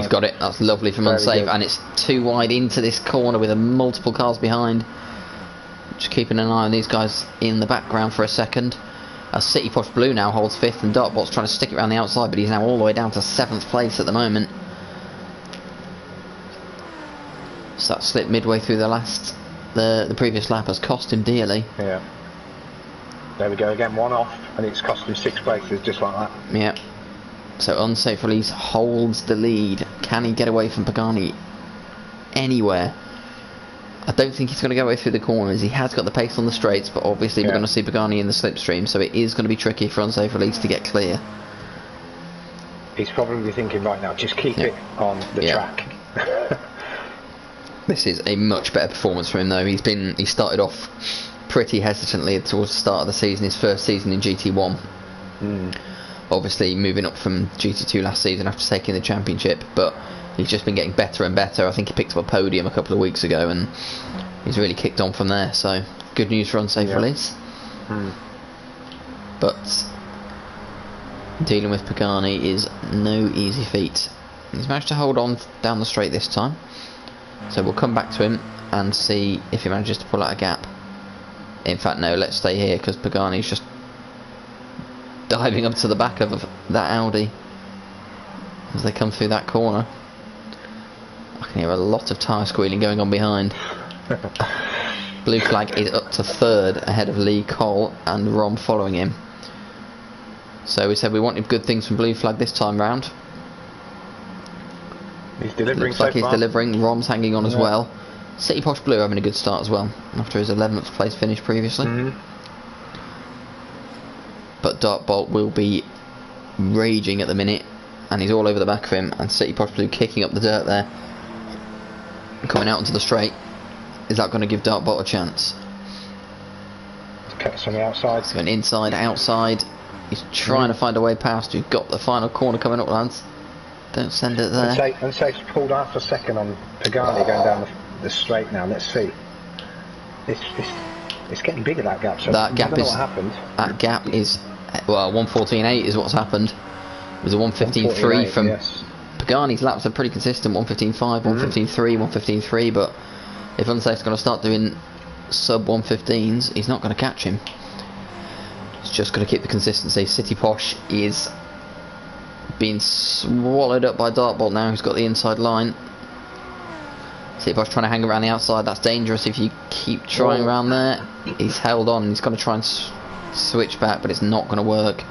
got it. That's lovely from Unsafe, and it's too wide into this corner with multiple cars behind. Just keeping an eye on these guys in the background for a second. As City Posh Blue now holds 5th, and Dartbolt's trying to stick it around the outside, but he's now all the way down to 7th place at the moment. So that slip midway through the previous lap has cost him dearly. Yeah. There we go again, one off, and it's cost him 6 places just like that. Yeah. So Unsafe Release holds the lead. Can he get away from Pagani anywhere? I don't think he's going to go away through the corners. He has got the pace on the straights, but obviously we're going to see Pagani in the slipstream, so it is going to be tricky for Unsafe Release to get clear. He's probably thinking right now, just keep it on the track. This is a much better performance for him though. He started off pretty hesitantly towards the start of the season, his first season in GT1. Obviously moving up from GT2 last season after taking the championship, but he's just been getting better and better. I think he picked up a podium a couple of weeks ago and he's really kicked on from there, so good news for Unsafe Release. But dealing with Pagani is no easy feat. He's managed to hold on down the straight this time, so we'll come back to him and see if he manages to pull out a gap. In fact, no, let's stay here because Pagani's just diving up to the back of that Audi as they come through that corner. I can hear a lot of tyre squealing going on behind. Blue Flag is up to 3rd ahead of Lee Cole and Rom following him. So we said we wanted good things from Blue Flag this time round. He's delivering. Looks like he's delivering. Rom's hanging on as well. City Posh Blue having a good start as well after his 11th place finish previously. But Dartbolt will be raging at the minute, and he's all over the back of him, and City Posh Blue kicking up the dirt there, coming out onto the straight. Is that going to give Dartbolt a chance? Cuts on the outside. He's going inside, outside. He's trying to find a way past. You've got the final corner coming up, lads. Don't send it there. Unsafe's pulled half a second on Pagani going down the straight now. Let's see. It's getting bigger, that gap. So that gap I don't know what happened. That gap is, well, 1:14.8 is what's happened. It was a 1:15.3 from Pagani's laps are pretty consistent. 1:15.5, 1:15.3, 1:15.3. But if Unsafe's going to start doing sub 1:15s, he's not going to catch him. He's just going to keep the consistency. City Posh is being swallowed up by Dartbolt now, who's got the inside line. City Posh trying to hang around the outside. That's dangerous if you keep trying around there. He's held on. He's going to try and switch back, but it's not going to work.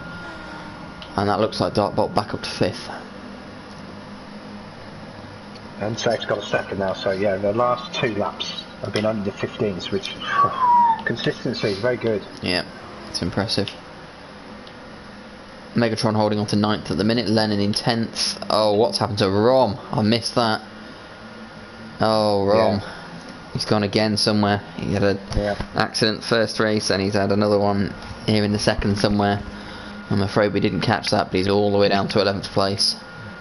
And that looks like Dartbolt back up to 5th. And Safe's got a second now, so yeah, the last 2 laps have been under 15s, which consistency is very good. Yeah, it's impressive. Megatron holding on to 9th at the minute, Lennon in 10th. Oh, what's happened to Rom? I missed that. Oh, Rom. Yeah. He's gone again somewhere. He had an accident first race and he's had another one here in the second somewhere. I'm afraid we didn't catch that, but he's all the way down to 11th place.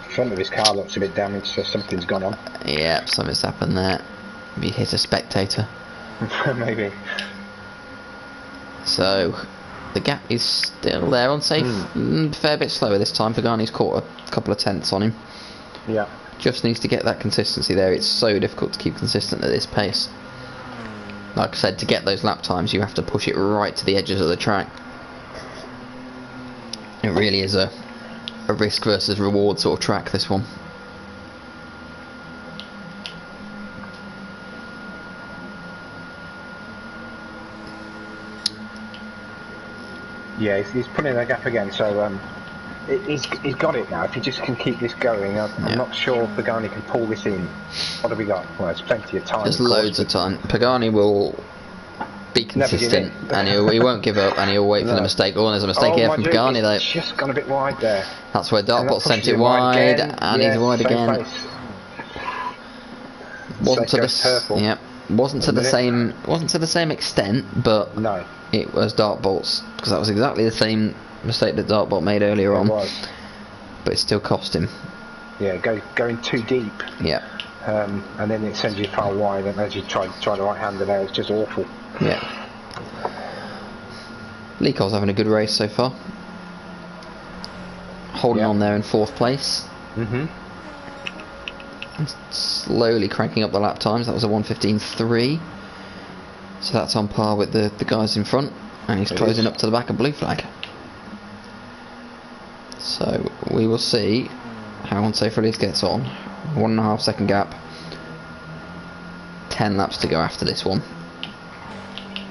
The front of his car looks a bit damaged, so something's gone on. Yeah, something's happened there. Maybe he hit a spectator. Maybe. So the gap is still there. Unsafe, fair bit slower this time. Pagani's caught a couple of tenths on him. Yeah. Just needs to get that consistency there. It's so difficult to keep consistent at this pace. Like I said, to get those lap times, you have to push it right to the edges of the track. It really is a risk versus reward sort of track, this one. Yeah, he's putting a gap again, so he's got it now. If he just can keep this going, I'm not sure Pagani can pull this in. What have we got? Well, there's plenty of time. There's loads of time. Pagani will be consistent, and he won't give up, and he'll wait for the mistake. Oh, there's a mistake here from Pagani though. It's just gone a bit wide there. That's where Dartbolt sent it wide, and he's wide again. Wasn't to the wasn't to the same extent, but no, it was Dartbolt's, because that was exactly the same mistake that Dartbolt made earlier on. But it still cost him. Yeah, going too deep. Yeah. And then it sends you far wide, and as you try the right hander there, it's just awful. Yeah. Lee Cole's having a good race so far. Holding on there in 4th place. And slowly cranking up the lap times. That was a 1:15.3. So that's on par with the guys in front, and he's closing up to the back of blue flag. So we will see how Unsafe Release gets on. 1.5 second gap. 10 laps to go after this one.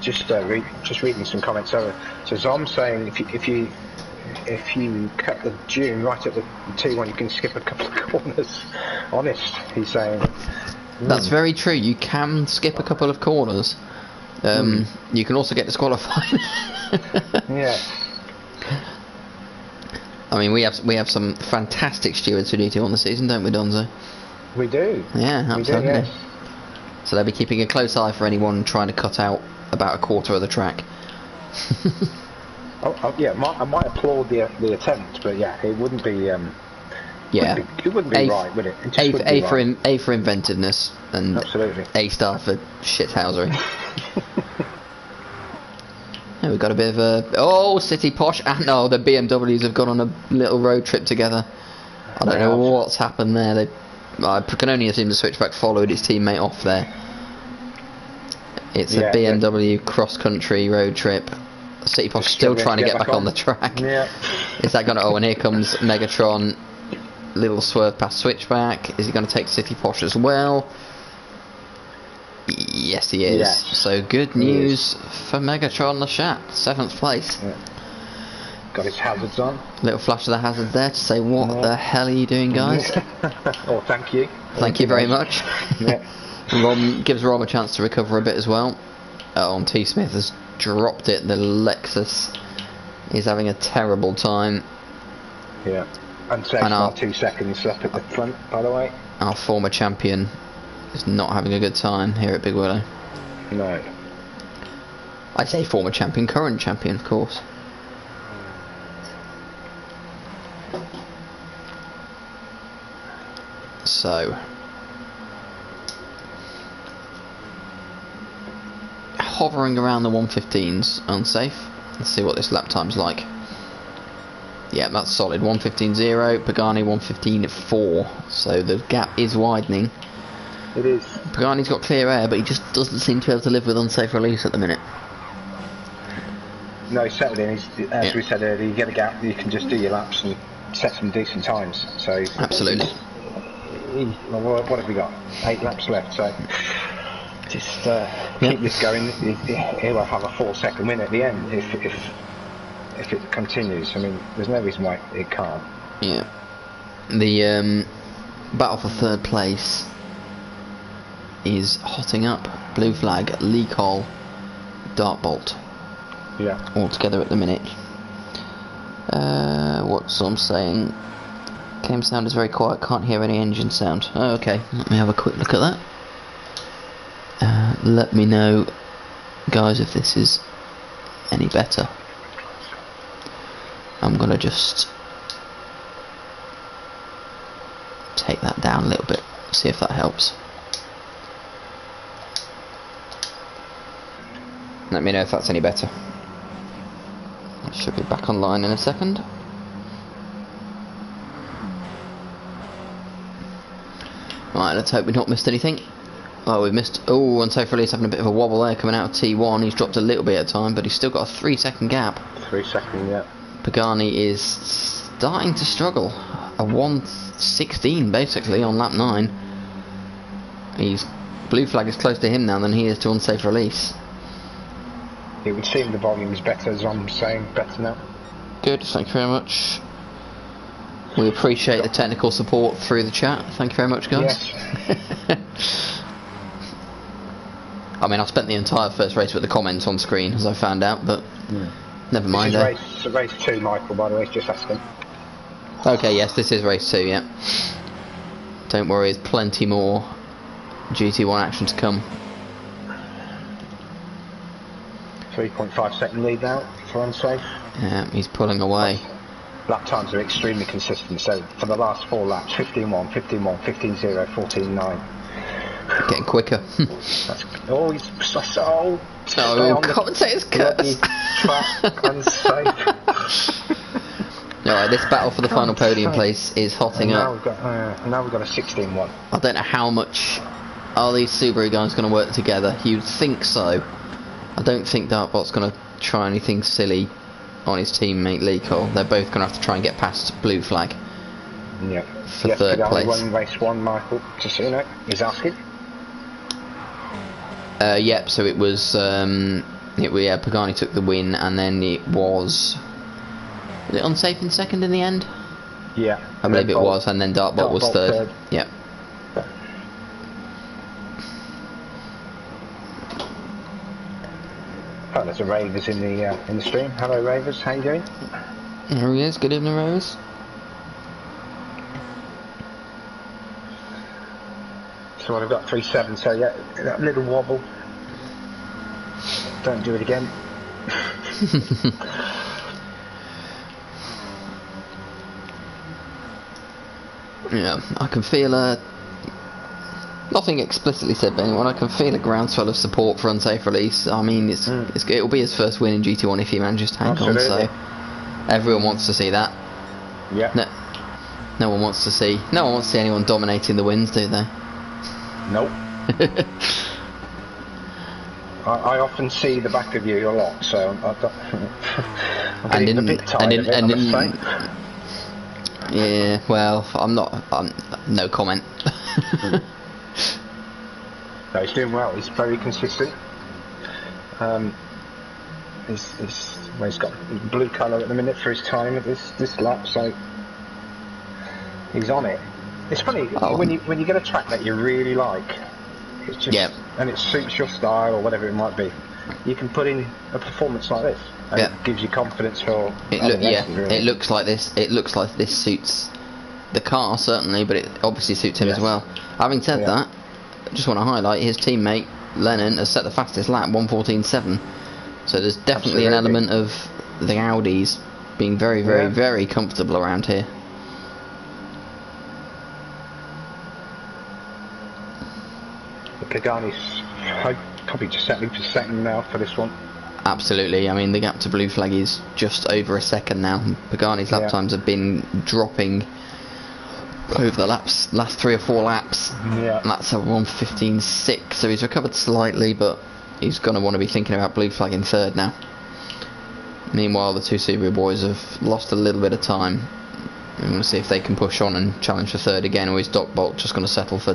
Just reading some comments. So Zom saying if you cut the dune right at the T1, you can skip a couple of corners. Honest, he's saying. That's very true. You can skip a couple of corners. You can also get disqualified. Yeah. I mean, we have some fantastic stewards for GT1 this season, don't we, Donzo? We do. Yeah, absolutely. We do, yes. So they'll be keeping a close eye for anyone trying to cut out about a quarter of the track. Yeah, I might applaud the attempt, but yeah, it wouldn't be. Yeah, it wouldn't be right, would it? It just wouldn't be right. A for inventiveness, and absolutely. A star for shithousery. Yeah, we've got a bit of a city posh. And no, the BMWs have gone on a little road trip together. I don't know what's happened there. I can only assume the switchback followed his teammate off there. It's a BMW cross-country road trip. City Posh still trying to get back on the track. Yeah. Is that going to... Oh, and here comes Megatron. Little swerve past switchback. Is he going to take City Posh as well? Yes, he is. Yes. So good news for Megatron the Shat. 7th place. Yeah. Got his hazards on. Little flash of the hazard there to say, what the hell are you doing, guys? Oh, thank you. Thank you very much. Yeah. Gives Rom a chance to recover a bit as well. And T. Smith has dropped it. The Lexus is having a terrible time. Yeah. And so it's 2 seconds left at the front, by the way. Our former champion is not having a good time here at Big Willow. No. I say former champion, current champion, of course. So, hovering around the 115s, unsafe. Let's see what this lap time's like. Yeah, that's solid. 1:15.0, Pagani 1:15.4. So the gap is widening. It is. Pagani's got clear air, but he just doesn't seem to be able to live with unsafe release at the minute. No, he's settled in. As we said earlier, you get a gap, you can just do your laps and set some decent times. So absolutely. What have we got? 8 laps left. So just keep this going. He'll have a 4-second win at the end if it continues. I mean, there's no reason why it can't. Yeah. The battle for 3rd place is hotting up. Blue flag, Lee Cole, Dartbolt. Yeah. All together at the minute. What's I'm saying? Game sound is very quiet. Can't hear any engine sound. Oh, okay. Let me have a quick look at that. Let me know, guys, if this is any better. I'm gonna just take that down a little bit. See if that helps. Let me know if that's any better. I should be back online in a second. Right, let's hope we've not missed anything. Oh, we've missed... Oh, Unsafe Release having a bit of a wobble there coming out of T1. He's dropped a little bit at a time, but he's still got a 3-second gap. 3 seconds, yeah. Pagani is starting to struggle. A 1:16 basically on lap 9. Blue flag is close to him now than he is to Unsafe Release. It would seem the volume is better, as I'm saying, better now. Good, thank you very much. We appreciate the technical support through the chat. Thank you very much, guys. Yes. I mean, I spent the entire first race with the comments on screen, as I found out, but never mind. This is race 2, Michael, by the way, just asking. Okay, yes, this is race 2, yeah. Don't worry, there's plenty more GT1 action to come. 3.5 second lead now for Unsafe. Yeah, he's pulling away. Lap times are extremely consistent, so for the last 4 laps, 15.1, 15.1, 15.0, 14.9. Getting quicker. That's always so. Oh, commentator's curse. Track Unsafe. Alright, this battle for the final podium place is hotting up. Now we've got a 16.1. I don't know how much are these Subaru guys going to work together. You'd think so. I don't think Dartbot's going to try anything silly on his teammate Lecol. They're both going to have to try and get past blue flag. Yeah. For third place. Won race 1, Michael Ticino is asking. Yep, so it was Pagani took the win, and then it was it unsafe in second in the end? Yeah. I believe it was, and then Dartbot was third. Yep. Oh, there's a Ravers in the stream. Hello Ravers, how you doing? There he is, good evening Ravers. So I've got 3-7, so yeah, that little wobble. Don't do it again. Yeah, I can feel nothing explicitly said by anyone. I can feel a groundswell of support for unsafe release. I mean, it'll be his first win in GT1 if he manages to hang on. So everyone wants to see that. Yeah. No one wants to see anyone dominating the wins, do they? Nope. I often see the back of you a lot, so I'm getting a bit tired of it, I must say. Yeah, well, I'm no comment. No, he's doing well. He's very consistent. He's got blue colour at the minute for his time at this lap, so he's on it. It's funny when you get a track that you really like, it's just and it suits your style or whatever it might be. You can put in a performance like this, and it gives you confidence for. It looks like this. It looks like this suits the car certainly, but it obviously suits him as well. Having said that, I just want to highlight his teammate Lennon has set the fastest lap, 1:14.7. So there's definitely an element of the Audis being very, very, very comfortable around here. Pagani's probably just settling for second now for this one. Absolutely. I mean, the gap to blue flag is just over a second now. Pagani's lap times have been dropping over the last 3 or 4 laps. Yeah. And that's a 1:15.6. So he's recovered slightly, but he's going to want to be thinking about blue flag in third now. Meanwhile, the two Subaru boys have lost a little bit of time. We're going to see if they can push on and challenge for third again, or is Doc Bolt just going to settle for...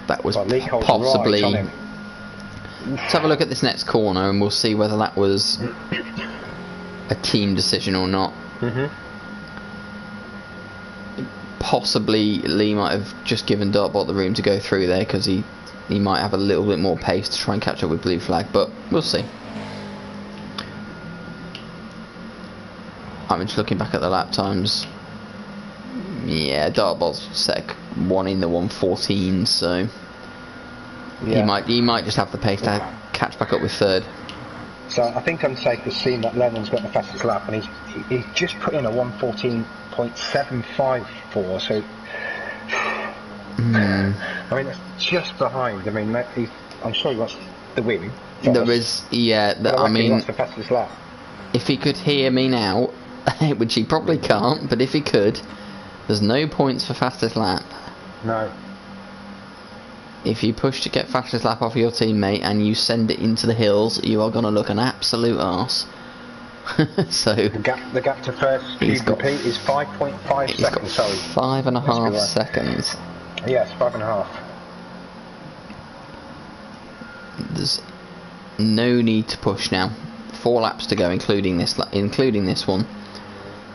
That was possibly... Let's have a look at this next corner and we'll see whether that was a team decision or not. Possibly Lee might have just given Dartbot the room to go through there because he might have a little bit more pace to try and catch up with blue flag, but we'll see. I'm just looking back at the lap times. Yeah, Dartbot's set one in the 1:14, so he might just have the pace to catch back up with third. So I think Unsafe has seen that Lennon's got the fastest lap, and he's just put in a 1:14.754. So I mean, it's just behind. I mean, I'm sure he wants the win. There is, I mean, he wants the fastest lap. If he could hear me now, which he probably can't, but if he could, there's no points for fastest lap. No. If you push to get fastest lap off your teammate and you send it into the hills, you are going to look an absolute arse. So the gap to first QVP is 5.5 seconds. Sorry, 5.5 seconds. Yes, 5.5. There's no need to push now. 4 laps to go, including this one.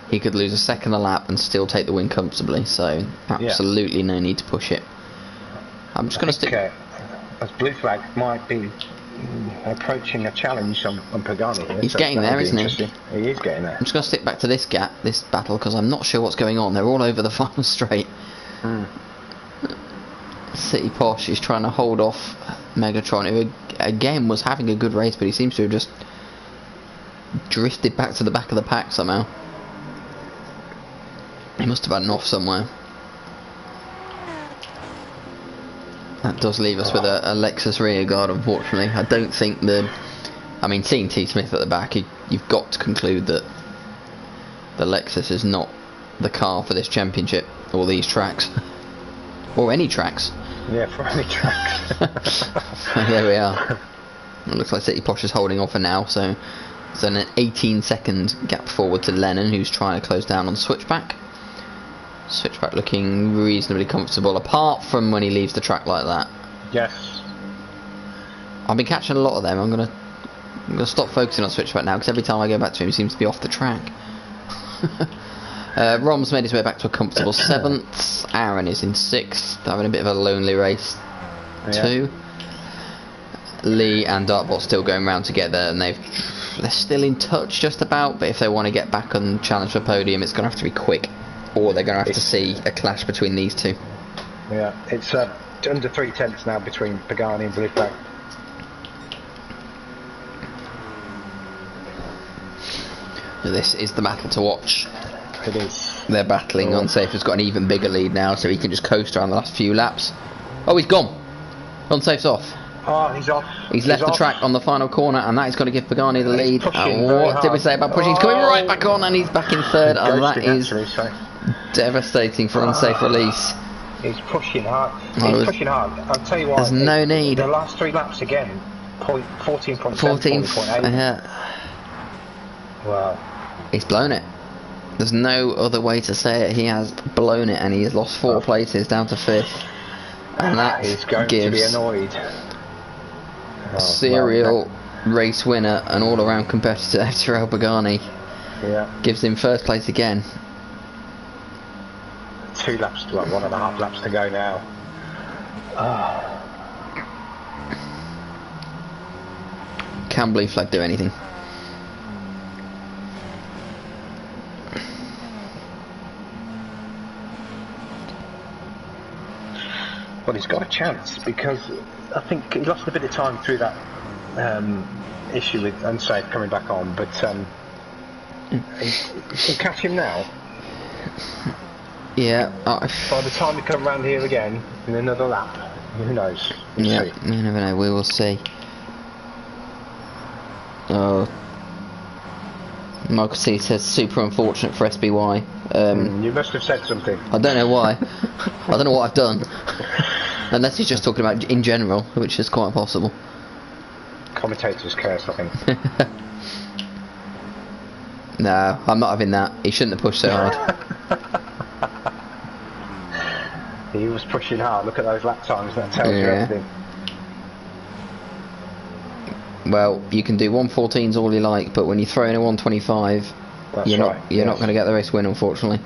He could lose a second a lap and still take the win comfortably. So absolutely no need to push it. I'm just going to stick. As blue flag might be approaching a challenge on Pagani here. He's getting there, isn't he? He is getting there. I'm just going to stick back to this battle, because I'm not sure what's going on. They're all over the final straight. City Posh is trying to hold off Megatron, who again was having a good race, but he seems to have just drifted back to the back of the pack somehow. He must have had an off somewhere. That does leave us with a Lexus rear guard, unfortunately. I don't think seeing T. Smith at the back, you've got to conclude that the Lexus is not the car for this championship, or these tracks, or any tracks. Yeah, for any tracks. There we are. It looks like City Posh is holding on for now, so there's an 18-second gap forward to Lennon, who's trying to close down on the switchback. Switchback looking reasonably comfortable, apart from when he leaves the track like that. Yes. I've been catching a lot of them. I'm gonna stop focusing on switchback now, because every time I go back to him, he seems to be off the track. Rom's made his way back to a comfortable 7th. Aaron is in 6th, having a bit of a lonely race. Yeah. 2. Lee and Dartbot still going round together, and they're still in touch just about, but if they want to get back and challenge for podium, it's going to have to be quick, or they're going to have to see a clash between these two. Yeah, it's under 3/10 now between Pagani and Blue Flag. This is the battle to watch. It is. They're battling. Unsafe has got an even bigger lead now, so he can just coast around the last few laps. Oh, he's gone. Unsafe's off. Oh, he's off. He's left the track on the final corner, and that is going to give Pagani the lead. What did we say about pushing? He's coming right back on, and he's back in 3rd, and that is devastating for Unsafe release. He's pushing hard. He's pushing hard. I'll tell you what. There's no need. The last 3 laps again, 14.7, 14. 14.8. Yeah. Wow. He's blown it. There's no other way to say it. He has blown it, and he has lost 4 places down to 5th. And that He's going to be annoyed. Serial race winner and all-around competitor FTRL Pagani. Yeah. Gives him 1st place again. 2 laps, like 1.5 laps to go now. Can Blue Flag do anything? Well, he's got a chance, because I think he lost a bit of time through that issue with Unsafe coming back on, but he can catch him now. Yeah. By the time we come round here again in another lap, who knows? We'll see. You never know. We will see. Oh, Michael C says super unfortunate for SBY. You must have said something. I don't know why. I don't know what I've done. Unless he's just talking about in general, which is quite possible. Commentator's curse, I think. No, I'm not having that. He shouldn't have pushed so hard. He was pushing hard. Look at those lap times. That tells you everything. Well, you can do 114s all you like, but when you throw in a 125, you're not going to get the race win, unfortunately.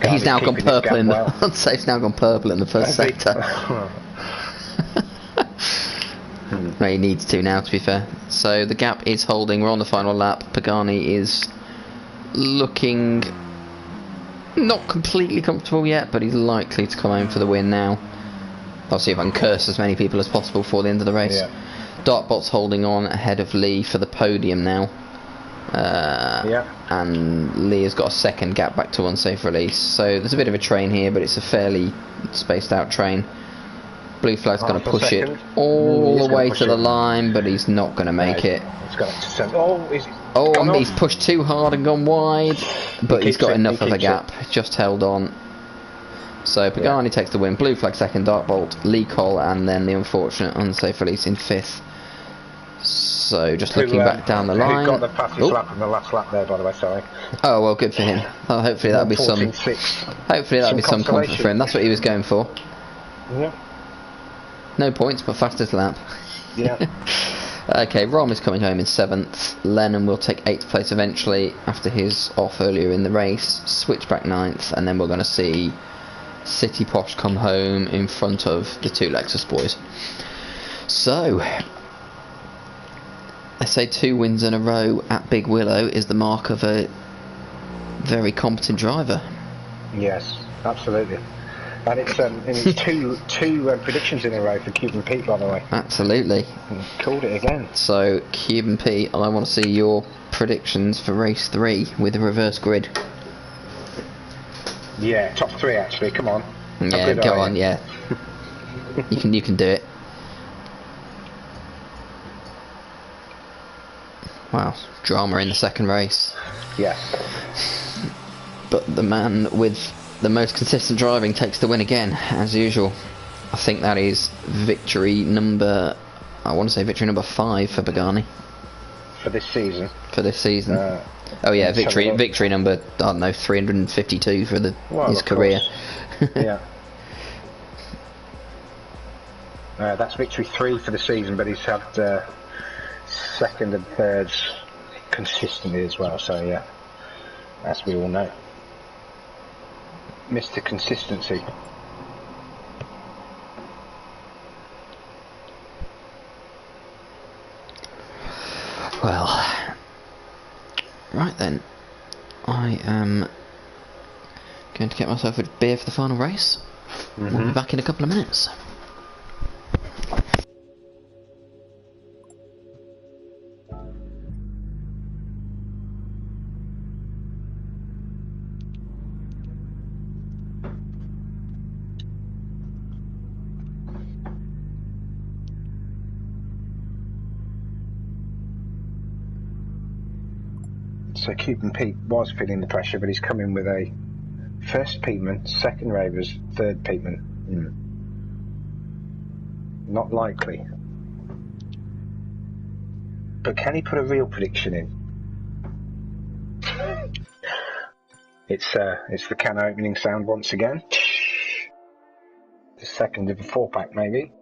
He's now gone purple in the Unsafe's now gone purple in the 1st sector. No, he needs to now, to be fair. So the gap is holding. We're on the final lap. Pagani is looking not completely comfortable yet, but he's likely to come home for the win now. I'll see if I can curse as many people as possible before the end of the race. Yeah. Dartbot's holding on ahead of Lee for the podium now. And Lee has got a 2nd gap back to Unsafe release. So there's a bit of a train here, but it's a fairly spaced out train. Blue Flag's going to push it all the way to the line, but he's not going to make it. He's got it he's pushed too hard and gone wide, but he's got enough of a gap. Just held on. So Pagani takes the win. Blue Flag 2nd, Dartbolt, Lee Cole, and then the unfortunate Unsafe release in 5th. So just looking back down the line. He got the fastest lap in the last lap there, by the way. Sorry. Oh well, good for him. Well, hopefully that'll be some. Hopefully that'll be some comfort for him. That's what he was going for. Yeah. No points, but fastest lap. Yeah. Okay, Rom is coming home in 7th. Lennon will take 8th place eventually after his off earlier in the race. Switchback 9th, and then we're going to see City Posh come home in front of the 2 Lexus boys. So, I say 2 wins in a row at Big Willow is the mark of a very competent driver. Yes, absolutely. And it's two predictions in a row for Cuban Pete, by the way. Absolutely. Called it again. So, Cuban Pete, I want to see your predictions for race 3 with a reverse grid. Yeah, top 3 actually. Come on. Yeah, go on. Yeah, you can do it. Wow, drama in the 2nd race. Yeah. But the man with the most consistent driving takes the win again, as usual. I think that is victory number, I want to say victory number 5 for Pagani. For this season. For this season. Oh yeah, victory number, I don't know, 352 for his career. Yeah. That's victory 3 for the season, but he's had second and thirds consistently as well, so yeah, as we all know. Mr. Consistency. Well, right then, I am going to get myself a beer for the final race. We'll be back in a couple of minutes. So Cuban Pete was feeling the pressure, but he's coming with a first Peteman, second Ravers, third Peteman. Not likely. But can he put a real prediction in? It's the can opening sound once again. The second of a 4-pack maybe.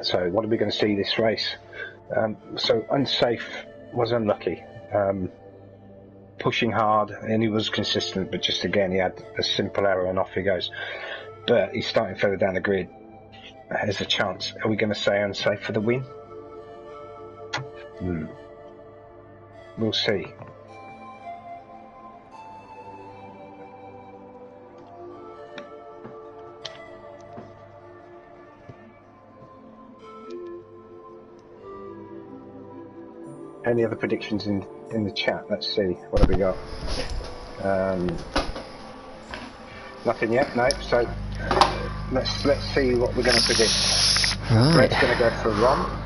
So what are we going to see this race? So Unsafe was unlucky. Pushing hard, and he was consistent, but just again he had a simple error and off he goes. But he's starting further down the grid. There's a chance. Are we going to say Unsafe for the win? We'll see. Any other predictions in the chat? Let's see. What have we got? Nothing yet. No. So let's see what we're going to predict. Right. Greg's going to go for Ron.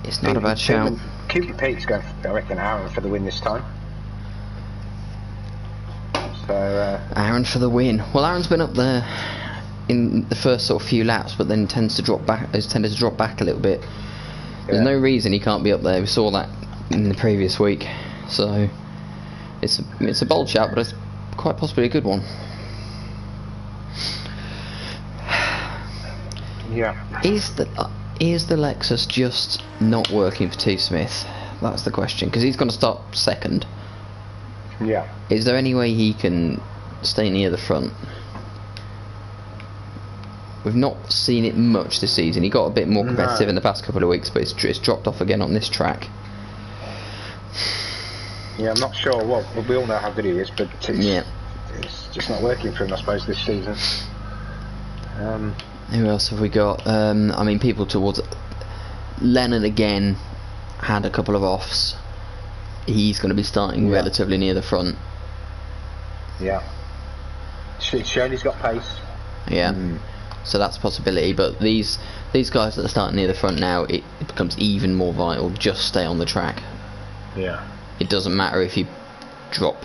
It's not a bad shout. Cuban Pete's going for, I reckon, Aaron for the win this time. So Aaron for the win. Well, Aaron's been up there in the first sort of few laps, but then tended to drop back a little bit. There's no reason he can't be up there. We saw that in the previous week. So it's a bold shout, but it's quite possibly a good one. Yeah. Is the Lexus just not working for T. Smith? That's the question, because he's going to start second. Yeah. Is there any way he can stay near the front? We've not seen it much this season. He got a bit more competitive in the past couple of weeks, but it's dropped off again on this track. Yeah, I'm not sure. Well, we all know how good he is, but it's just not working for him, I suppose, this season. Who else have we got? I mean, people towards Lennon again had a couple of offs. He's going to be starting relatively near the front. Yeah. Shirley's got pace. Yeah. So that's a possibility, but these guys that are starting near the front now, it becomes even more vital. Just stay on the track. Yeah. It doesn't matter if you drop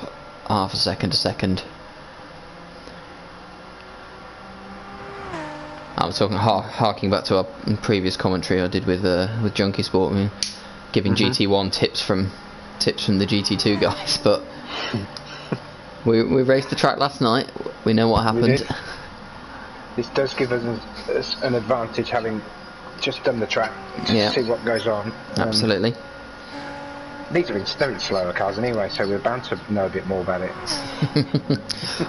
half a second, a second. I was talking, harking back to our previous commentary I did with Junkie Sport. I mean, giving GT1 tips from the GT2 guys, but we raced the track last night. We know what happened. This does give us an advantage, having just done the track, to see what goes on. Absolutely. These are very slower cars anyway, so we're bound to know a bit more about it.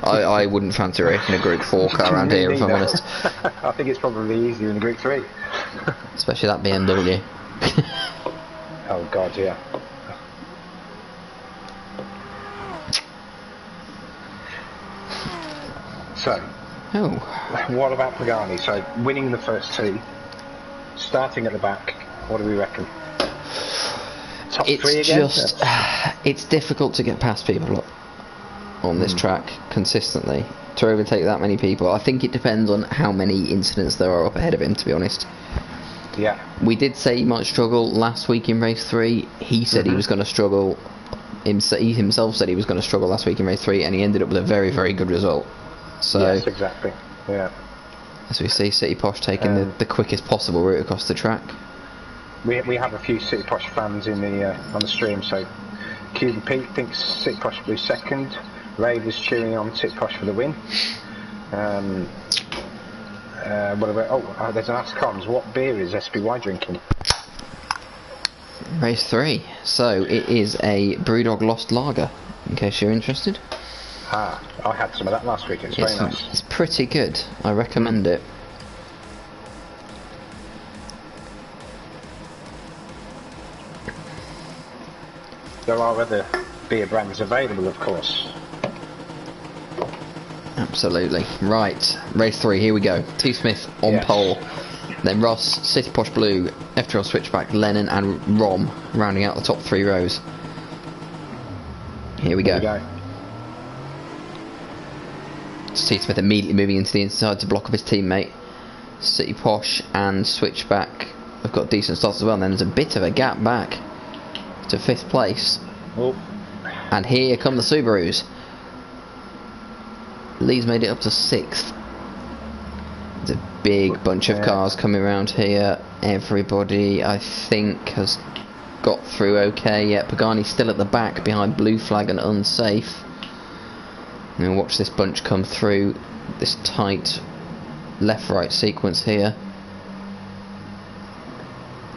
I wouldn't fancy racing a Group 4 car around here, if I'm honest. I think it's probably easier in the Group 3. Especially that BMW. Oh god, yeah. So, what about Pagani? So, winning the first two, starting at the back, what do we reckon? Top three again? It's difficult to get past people on this track consistently, to overtake that many people. I think it depends on how many incidents there are up ahead of him, to be honest. Yeah. We did say he might struggle last week in race 3. He said he was going to struggle. He himself said he was going to struggle last week in race 3, and he ended up with a very, very good result. So, yes, exactly. Yeah. As we see, City Posh taking the quickest possible route across the track. We have a few City Posh fans in the on the stream. So, Cuban Pete thinks City Posh will be second. Rave is cheering on City Posh for the win. What about? There's an Ask Cons. What beer is SBY drinking? Race 3. So it is a Brewdog Lost Lager, in case you're interested. I had some of that last week. It's very nice. It's pretty good. I recommend it. There are other beer brands available, of course. Absolutely. Right, race 3, here we go. T. Smith on pole. Then Ross, City Posh Blue, FTRL Switchback, Lennon and Rom rounding out the top 3 rows. Here we go. T. Smith immediately moving into the inside to block up his teammate. City Posh and Switchback have got decent starts as well, and then there's a bit of a gap back to 5th place. And here come the Subarus. Lee's made it up to 6th. There's a big bunch of cars coming around here. Everybody, I think, has got through okay. Yeah, Pagani's still at the back behind Blue Flag and Unsafe. And we'll watch this bunch come through this tight left-right sequence here.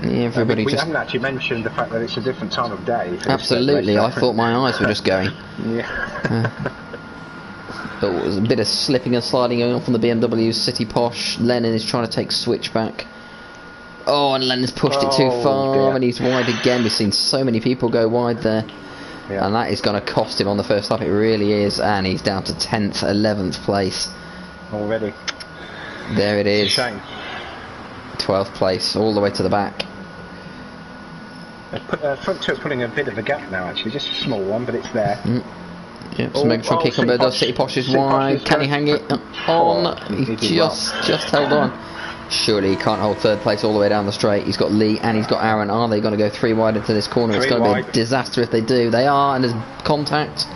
Everybody we haven't actually mentioned the fact that it's a different time of day. Absolutely, I thought my eyes were just going. Yeah. But it was a bit of slipping and sliding going on from the BMW. City Posh. Lennon is trying to take Switchback. Oh, and Lennon's pushed it too far, and he's wide again. We've seen so many people go wide there. Yeah. And that is going to cost him on the first lap. It really is. And he's down to 10th, 11th place. Already. There it is. It's a shame. 12th place, all the way to the back. Front two are putting a bit of a gap now, actually. Just a small one, but it's there. Yep, so Megatron kick on Bird. City Posh is wide. Can he hang it on? He just held on. Surely he can't hold 3rd place all the way down the straight. He's got Lee and he's got Aaron. Are they going to go 3 wide into this corner? It's going to be a disaster if they do. They are, and there's contact.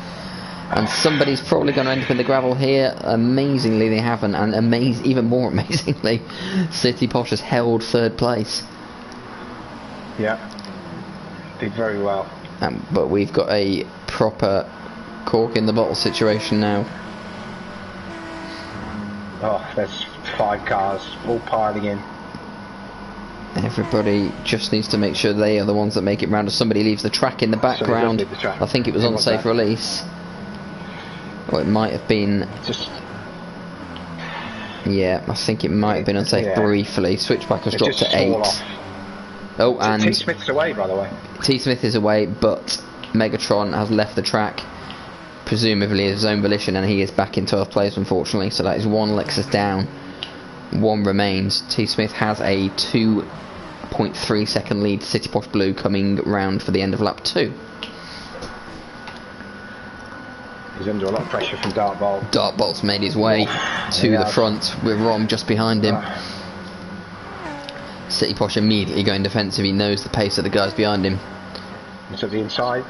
And somebody's probably going to end up in the gravel here. Amazingly, they haven't. And even more amazingly, City Posh has held 3rd place. Yeah, did very well. But we've got a proper cork in the bottle situation now. Oh, there's 5 cars all piling in. Everybody just needs to make sure they are the ones that make it round. If somebody leaves the track in the background, I think it was on safe release. Or it might have been. Yeah, I think it might have been unsafe briefly. Switchback has dropped to 8. Oh, and T. Smith's away, by the way. T. Smith is away, but Megatron has left the track, presumably of his own volition, and he is back in 12th place, unfortunately. So that is 1 Lexus down. 1 remains. T. Smith has a 2.3 second lead. City Posh Blue coming round for the end of lap 2. He's under a lot of pressure from Dartbolt. Dartbolt's made his way to the front with Rom just behind him. City Posh immediately going defensive. He knows the pace of the guys behind him. To the inside.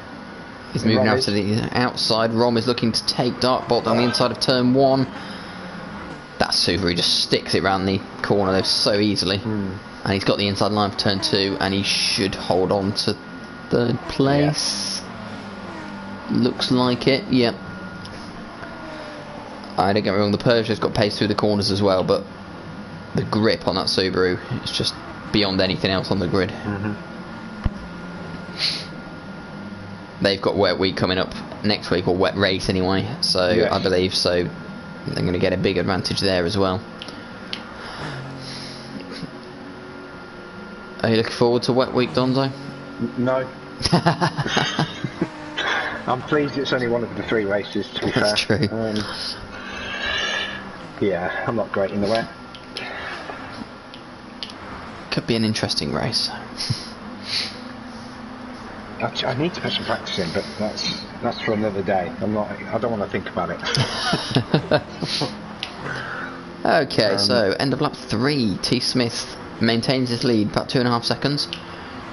He's moving out to the outside. Rom is looking to take Dartbolt down the inside of turn 1. That Subaru just sticks it round the corner though so easily. And he's got the inside line for turn 2, and he should hold on to 3rd place. Looks like it, yep. I don't get me wrong, the Peugeot's got pace through the corners as well, but the grip on that Subaru is just beyond anything else on the grid. They've got wet week coming up next week, or wet race anyway, so I believe so. They're going to get a big advantage there as well. Are you looking forward to wet week, Donzo? No. I'm pleased it's only one of the 3 races, to be fair. That's true. Yeah, I'm not great in the wet. Could be an interesting race. I need to put some practice in, but that's for another day. I don't want to think about it. Okay, so end of lap 3. T Smith maintains his lead, about 2.5 seconds.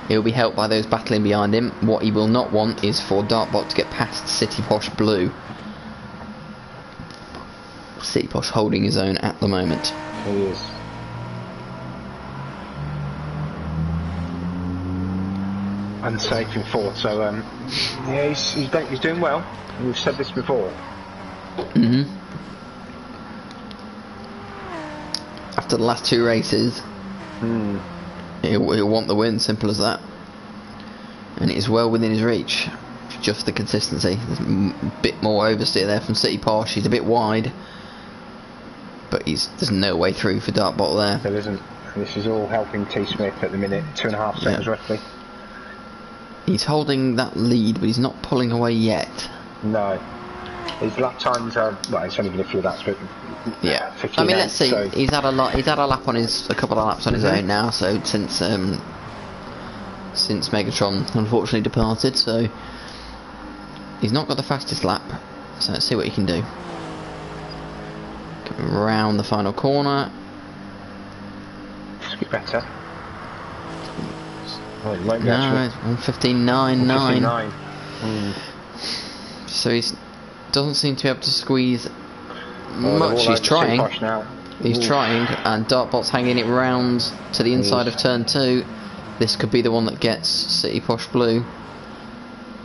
He'll be helped by those battling behind him. What he will not want is for Dartbot to get past City Posh Blue. City Posh holding his own at the moment. He is. Unsafe in fourth, so yeah, he's doing well. We've said this before. After the last 2 races, he'll want the win, simple as that. And it is well within his reach. Just the consistency. There's a bit more oversteer there from City Posh. He's a bit wide, but there's no way through for Dartbot there. There isn't. This is all helping T Smith at the minute. 2.5 seconds roughly. He's holding that lead, but he's not pulling away yet. No. His lap times are, well, it's only been a few laps, but yeah. I mean, let's see. So he's had a lap on a couple of laps on his own now. So since Megatron unfortunately departed, so he's not got the fastest lap. So let's see what he can do. Coming round the final corner. Should be better. Oh, it won't be no, it's 1:15.99. So he doesn't seem to be able to squeeze much. He's trying. He's trying, and Dartbot's hanging it round to the inside of turn 2. This could be the one that gets City Posh Blue.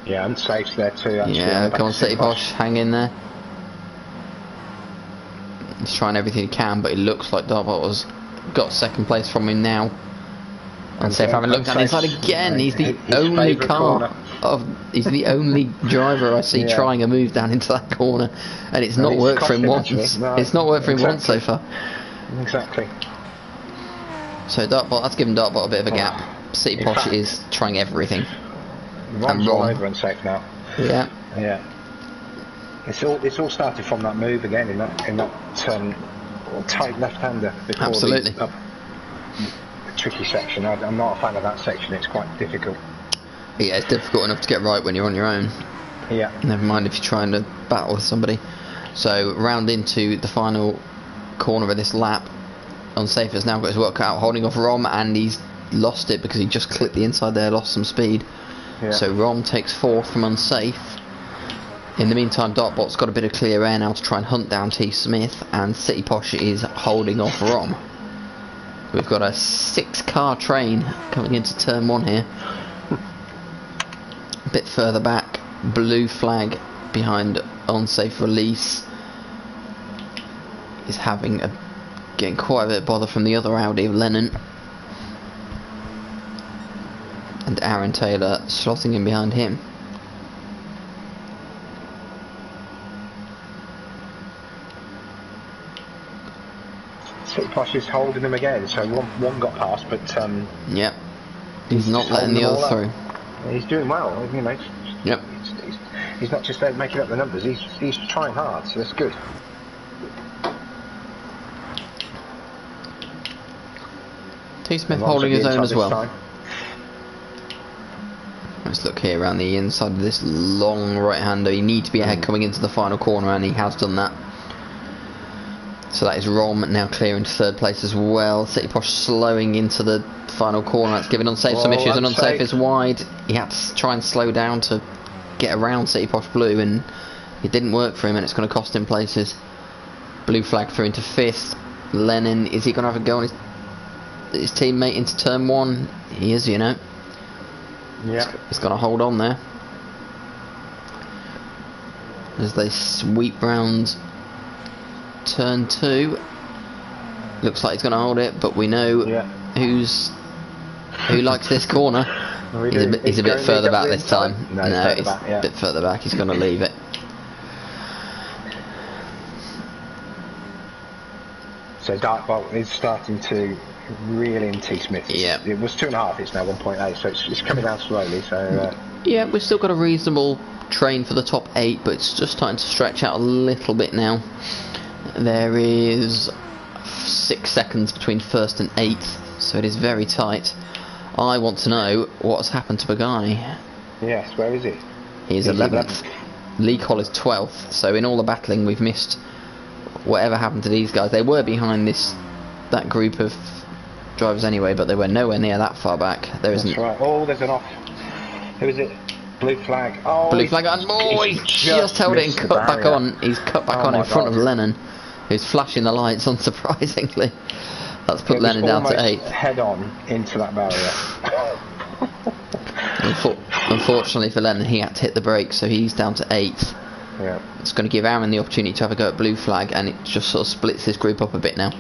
Yeah, unsafe there too. Actually, yeah, come on, City Posh, hang in there. He's trying everything he can, but it looks like Dartbot has got second place from him now. Unsafe, having looked at inside again. He's the only he's the only driver I see trying a move down into that corner, and it's not worked for him once. No, it's not worked for him once so far. Exactly. So Dartbot, that's given Dartbot a bit of a gap. City Posh is trying everything. Rom's all over Unsafe now. Yeah. Yeah. It's all started from that move again in that tight left-hander. Absolutely. Tricky section. I'm not a fan of that section. It's quite difficult. Yeah, it's difficult enough to get right when you're on your own. Yeah. Never mind if you're trying to battle with somebody. So round into the final corner of this lap. Unsafe has now got his work cut out, holding off Rom, and he's lost it because he just clipped the inside there, lost some speed. Yeah. So Rom takes 4th from Unsafe. In the meantime, Dartbot's got a bit of clear air now to try and hunt down T Smith, and City Posh is holding off Rom. We've got a 6-car train coming into turn 1 here. A bit further back, blue flag behind Unsafe Release is getting quite a bit of bother from the other Audi of Lennon. And Aaron Taylor slotting in behind him. City Posh is holding them again, so one got past, but yep, he's not letting the other through. He's doing well, you know. Yep. He's not just making up the numbers. He's trying hard, so that's good. T Smith holding his own as well. Let's look here around the inside of this long right-hander. You need to be ahead coming into the final corner, and he has done that. So that is Rom now clear into 3rd place as well. City Posh slowing into the final corner. That's giving Unsafe some issues, and Unsafe is wide. He had to try and slow down to get around City Posh Blue, and it didn't work for him, and it's going to cost him places. Blue flag through into 5th. Lennon, is he going to have a go on his teammate into turn 1? He is, you know. Yeah. He's got to hold on there as they sweep round turn 2. Looks like he's going to hold it, but we know who likes this corner. He's a bit further back this time. No, he's a bit further back. He's going to leave it. So Dartbolt is starting to reel in T Smith. Yeah. It was 2.5. It's now 1.8. So it's coming down slowly. So yeah, we've still got a reasonable train for the top 8, but it's just starting to stretch out a little bit now. There is 6 seconds between first and 8th, so it is very tight. I want to know what's happened to Pagani. Yes, where is he? He's 11th. Lee Cole is 12th, so in all the battling we've missed whatever happened to these guys. They were behind that group of drivers anyway, but they were nowhere near that far back. There isn't. That's right. Oh, there's an off. Who is it? Blue flag. Oh, blue flag on. Oh, he's just held it and cut back on. He's cut back on in front of Lennon, who's flashing the lights unsurprisingly. That's put Lennon down to 8th. Head on into that barrier. Unfortunately for Lennon, he had to hit the brakes, so he's down to 8th. Yeah. It's going to give Aaron the opportunity to have a go at blue flag, and it just sort of splits this group up a bit now.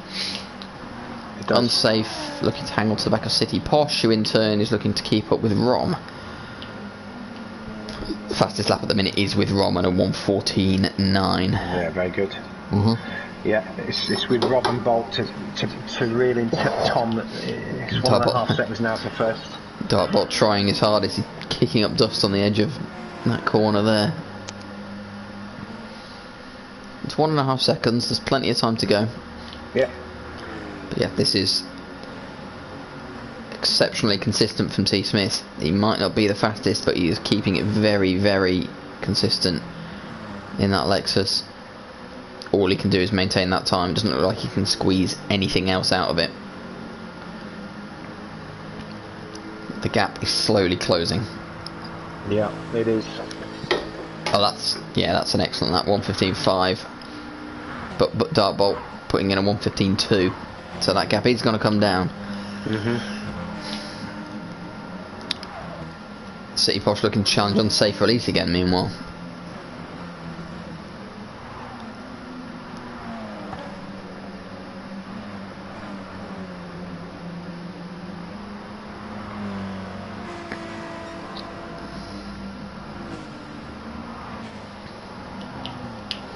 Unsafe, looking to hang on to the back of City Posh, who in turn is looking to keep up with Rom. Fastest lap at the minute is with Rom at a 1:14.9. Yeah, very good. Yeah, it's with Rob and Bolt to really Tom. It's 1.5 seconds now to first. Dartbot trying his hardest, he's kicking up dust on the edge of that corner there. It's 1.5 seconds, there's plenty of time to go. Yeah. But yeah, this is exceptionally consistent from T. Smith. He might not be the fastest, but he is keeping it very, very consistent in that Lexus. All he can do is maintain that time. Doesn't look like he can squeeze anything else out of it. The gap is slowly closing. Yeah, it is. Oh, that's an excellent lap, 1:15.5. But Dartbolt putting in a 1:15.2, so that gap is going to come down. City Posh looking to challenge on safe release again. Meanwhile.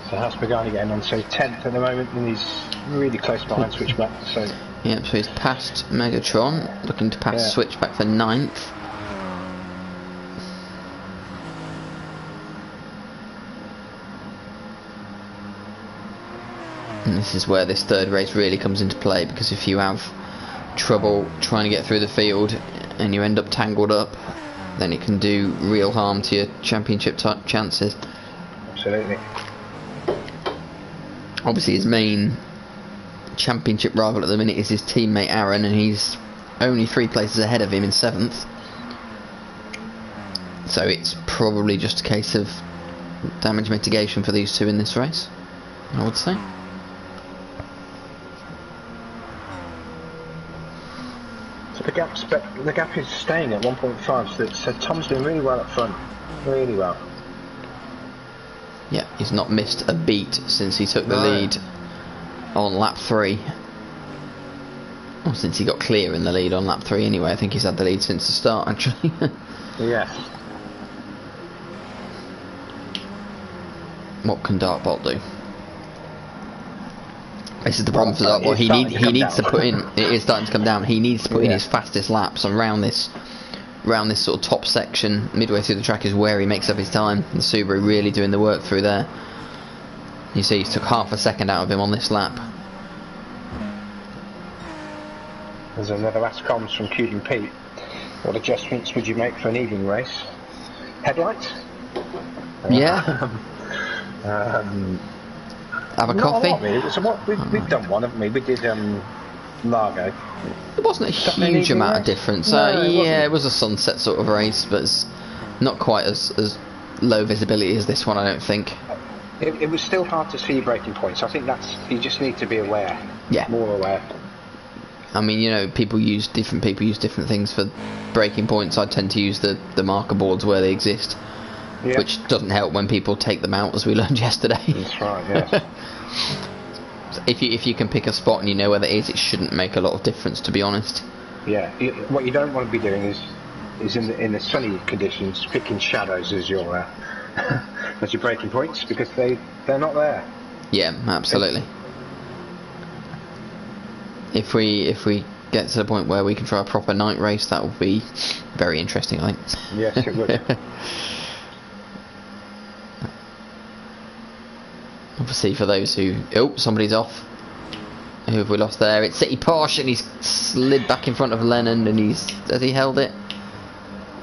So how's Pagani getting on? So 10th at the moment, and he's really close behind Switchback. So yep, so he's passed Megatron, looking to pass Switchback for 9th. And this is where this third race really comes into play, because if you have trouble trying to get through the field and you end up tangled up, then it can do real harm to your championship type chances. Absolutely. Obviously his main championship rival at the minute is his teammate Aaron, and he's only 3 places ahead of him in 7th. So it's probably just a case of damage mitigation for these two in this race, I would say. So the gap is staying at 1.5, so Tom's doing really well up front. Really well. Yeah, he's not missed a beat since he took the lead on lap 3. Well, since he got clear in the lead on lap 3 anyway. I think he's had the lead since the start, actually. Yes. What can Dartbolt do? This is the problem for Dartbolt. He needs to put in. It is starting to come down. He needs to put in his fastest laps around this sort of top section. Midway through the track is where he makes up his time. And Subaru really doing the work through there. You see, he took half a second out of him on this lap. There's another Ask Comms from Cuban Pete. What adjustments would you make for an evening race? Headlights? Yeah. Have a coffee? Really. So we've done one, haven't we? We did Largo. It wasn't a huge amount of difference. No, it was a sunset sort of race, but it's not quite as low visibility as this one, I don't think. It was still hard to see braking points. I think you just need to be aware. Yeah. More aware. I mean, you know, people use different things for braking points. I tend to use the marker boards where they exist, which doesn't help when people take them out, as we learned yesterday. That's right. Yes. If you can pick a spot and you know where that is, it shouldn't make a lot of difference, to be honest. Yeah. What you don't want to be doing is in the sunny conditions picking shadows as your as your braking points, because they're not there. Yeah, absolutely. If we get to the point where we can try a proper night race, that would be very interesting, I think. Yes, it would. Obviously, for those who... Oh, somebody's off. Who have we lost there? It's City Porsche, and he's slid back in front of Lennon, and has he held it?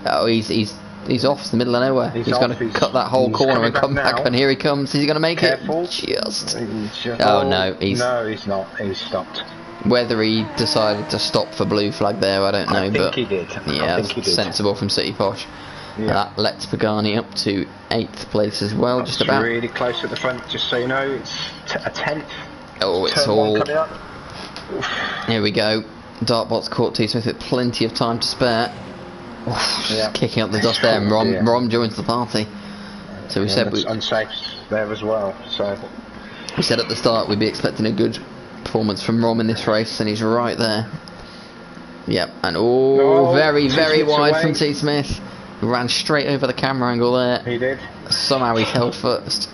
Oh, he's off. It's the middle of nowhere. He's going to cut that whole corner and come back, and here he comes. Is he going to make Careful. it? Just. Oh no, no, he's not. He's stopped. Whether he decided to stop for blue flag there, I don't know. I think he did. Yeah, that's sensible from City Porsche. Yeah. That lets Pagani up to 8th place as well, That's just about. Really close at the front, just so you know. It's a 10th. Oh, it's Turn all. one coming up. Here we go. Dartbot's caught T Smith with plenty of time to spare. Yeah. Kicking up the dust there, and Rom joins the party. So we said unsafe there as well. So we said at the start we'd be expecting a good performance from Rom in this race, and he's right there. Yep, and very wide away from T Smith. Ran straight over the camera angle there. He did. Somehow he's held first.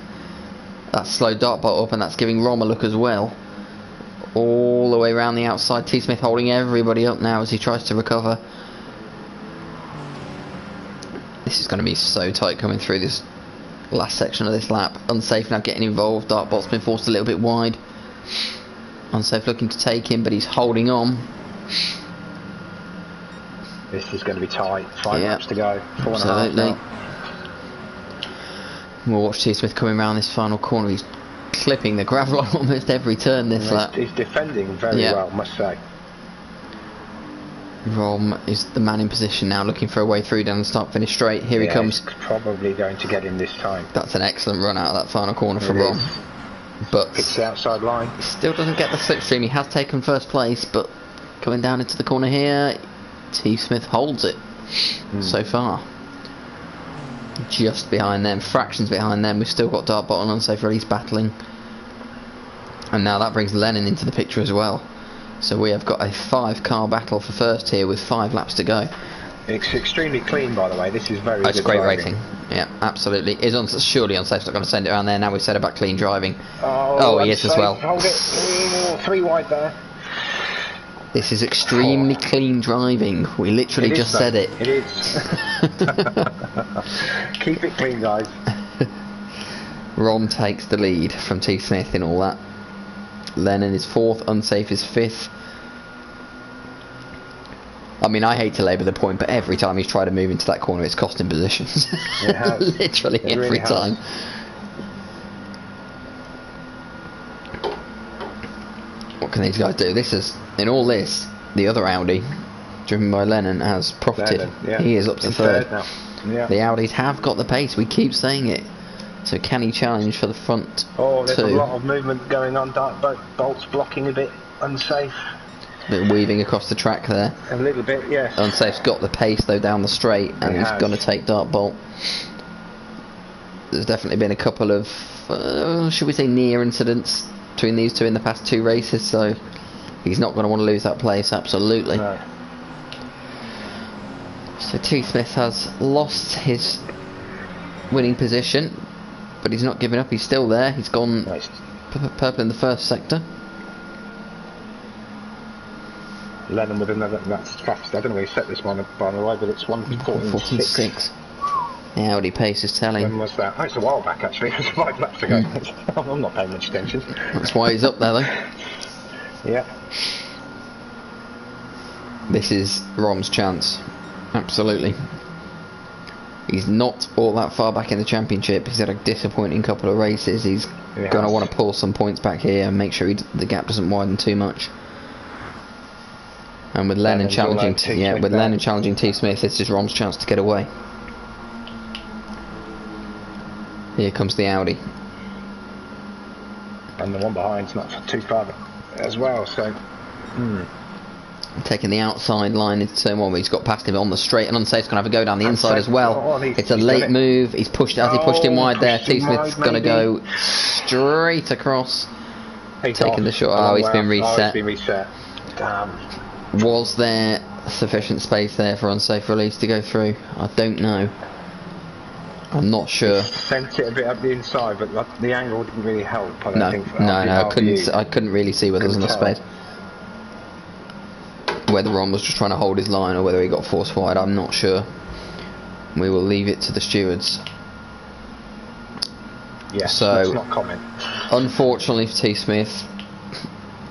That's slowed Dartbot up, and that's giving Rom a look as well. All the way around the outside. T Smith holding everybody up now as he tries to recover. This is going to be so tight coming through this last section of this lap. Unsafe now getting involved. Dartbot's been forced a little bit wide. Unsafe looking to take him, but he's holding on. This is going to be tight. 5 laps to go. 4.5 absolutely. now. We'll watch T Smith coming around this final corner. He's clipping the gravel on almost every turn this lap. He's defending very well, must say. Rom is the man in position now, looking for a way through down the start finish straight. Here he comes. He's probably going to get him this time. That's an excellent run out of that final corner for Rom. But it's the outside line. He still doesn't get the slipstream. He has taken first place, but coming down into the corner here, T Smith holds it so far. Just behind them, fractions behind them. We've still got Dartbot and Unsafe Release battling. And now that brings Lennon into the picture as well. So we have got a 5-car battle for first here with 5 laps to go. It's extremely clean, by the way. This is very good. It's great driving. rating. Yeah, absolutely. Surely Unsafe's not going to send it around there. Now we've said about clean driving. Oh, he is as well. Hold it. 3 wide there. This is extremely clean driving. We literally just said it. It is. Keep it clean, guys. Rom takes the lead from T Smith in all that. Lennon is 4th, Unsafe is 5th. I mean, I hate to labour the point, but every time he's tried to move into that corner, it's cost him positions. It has. Literally it every really time. What can these guys do? This is, in all this, the other Audi, driven by Lennon, has profited. He is up to 3rd. Now. Yeah. The Audis have got the pace, we keep saying it. So can he challenge for the front? There's a lot of movement going on. Bolt's blocking a bit. Unsafe. A bit weaving across the track there. A little bit, yes. Unsafe's got the pace though down the straight, and he's going to take Dartbolt. There's definitely been a couple of, should we say, near incidents between these two in the past 2 races, so he's not going to want to lose that place, absolutely. No. So T Smith has lost his winning position, but he's not giving up. He's still there. He's gone purple in the first sector. Lennon with another. That's fast. I don't know where he set this one by the way, but it's 1:14.6. The Audi pace is telling. When was that? Oh, it's a while back actually. It was 5 laps ago. I'm not paying much attention. That's why he's up there though. Yeah. This is Rom's chance. Absolutely. He's not all that far back in the championship. He's had a disappointing couple of races. He's going to want to pull some points back here and make sure the gap doesn't widen too much. And with Lennon challenging, Lennon challenging T Smith, this is Rom's chance to get away. Here comes the Audi. And the one behind's not too far as well, so. Taking the outside line into turn 1, where he's got past him on the straight, and Unsafe's going to have a go down the inside as well. It's a late move. He's pushed as he pushed him wide there. T Smith's going to go straight across. Taking the shot. He's been reset. Damn. Was there sufficient space there for Unsafe Release to go through? I don't know. I'm not sure. Sent it a bit up the inside, but the angle didn't really help. I don't think. I couldn't really see whether there was enough space. Whether Ron was just trying to hold his line or whether he got forced wide, I'm not sure. We will leave it to the stewards. Yes, let's not comment. Unfortunately for T Smith,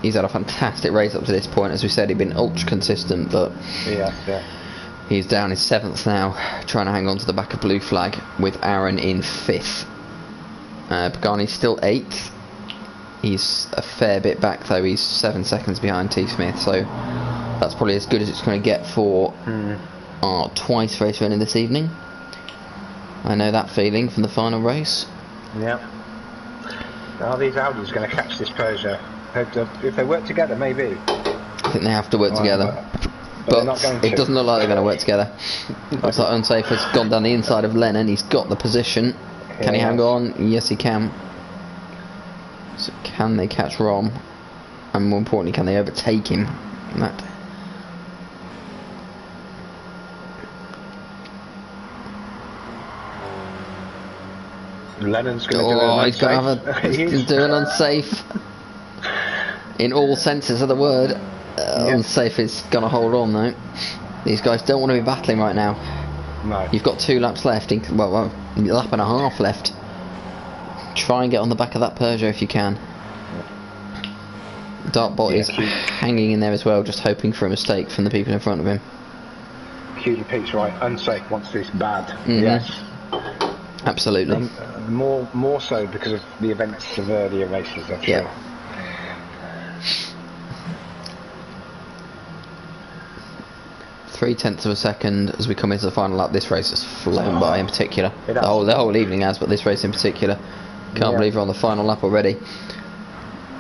he's had a fantastic race up to this point. As we said, he'd been ultra consistent, but Yeah. he's down in 7th now, trying to hang on to the back of blue flag with Aaron in 5th. Pagani's still 8th. He's a fair bit back though. He's 7 seconds behind T Smith, so that's probably as good as it's going to get for our twice race winning this evening. I know that feeling from the final race. Yeah. Are these Audis going to catch this Peugeot? If they work together, maybe. I think they have to work together. But it doesn't look like they're going to work together. Looks like Unsafe has gone down the inside of Lennon. He's got the position. Can he hang on? Yes, he can. So can they catch Rom? And more importantly, can they overtake him? That. Lennon's going to do an he's going to have do an unsafe. In all senses of the word. Unsafe is going to hold on though. These guys don't want to be battling right now. No. You've got 2 laps left, well, a lap and a half left. Try and get on the back of that Peugeot if you can. Dartbot is hanging in there as well, just hoping for a mistake from the people in front of him. Cutie Pete's right, Unsafe wants this bad. Yes. Absolutely. More so because of the events of earlier races, I'm sure. 0.3 of a second as we come into the final lap. This race has flown by in particular. The whole evening has, but this race in particular. Can't believe we're on the final lap already.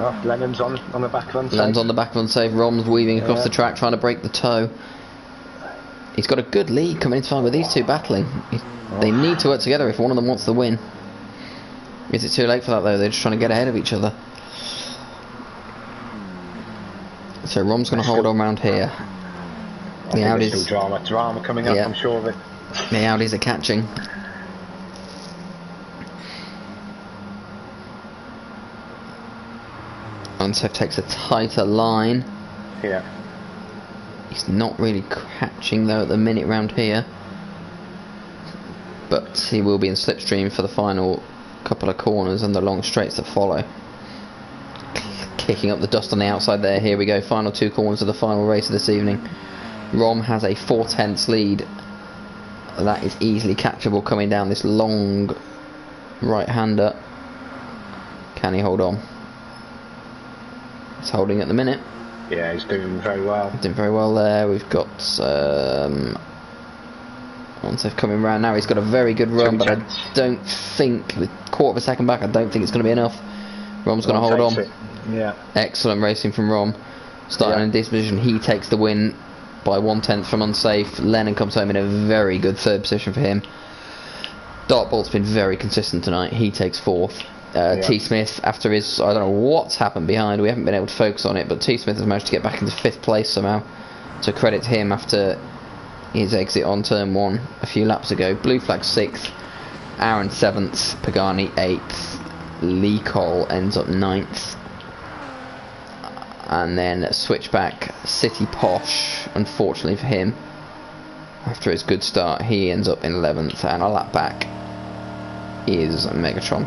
Oh, Lennon's on the back of Unsafe. Lennon's on the back of Unsafe. Rom's weaving across the track trying to break the toe. He's got a good lead coming into time with these two battling. They need to work together if one of them wants to win. Is it too late for that though? They're just trying to get ahead of each other. So Rom's going to hold on around here. The Audis, still drama coming up, I'm sure of it. The Audis are catching. Unsafe takes a tighter line. Yeah. He's not really catching though at the minute round here. But he will be in slipstream for the final couple of corners and the long straights that follow. Kicking up the dust on the outside there. Here we go, final 2 corners of the final race of this evening. Rom has a 4/10 lead. That is easily catchable coming down this long right-hander. Can he hold on? He's holding at the minute. Yeah, he's doing very well. Doing very well there. We've got Unsafe coming round now. He's got a very good run, but I don't think, with 1/4 of a second back, I don't think it's going to be enough. Rom's going to hold on. Yeah. Excellent racing from Rom. Starting in this position, he takes the win by 1/10 from Unsafe. Lennon comes home in a very good 3rd position for him. Dartbolt's been very consistent tonight. He takes 4th. T Smith, after his, I don't know what's happened behind, we haven't been able to focus on it, but T Smith has managed to get back into 5th place somehow. So credit to him after his exit on turn 1 a few laps ago. Blue flag 6th, Aaron 7th, Pagani 8th, Lee Cole ends up 9th. And then switchback City Posh, unfortunately for him, after his good start, he ends up in 11th, and a lap back is Megatron.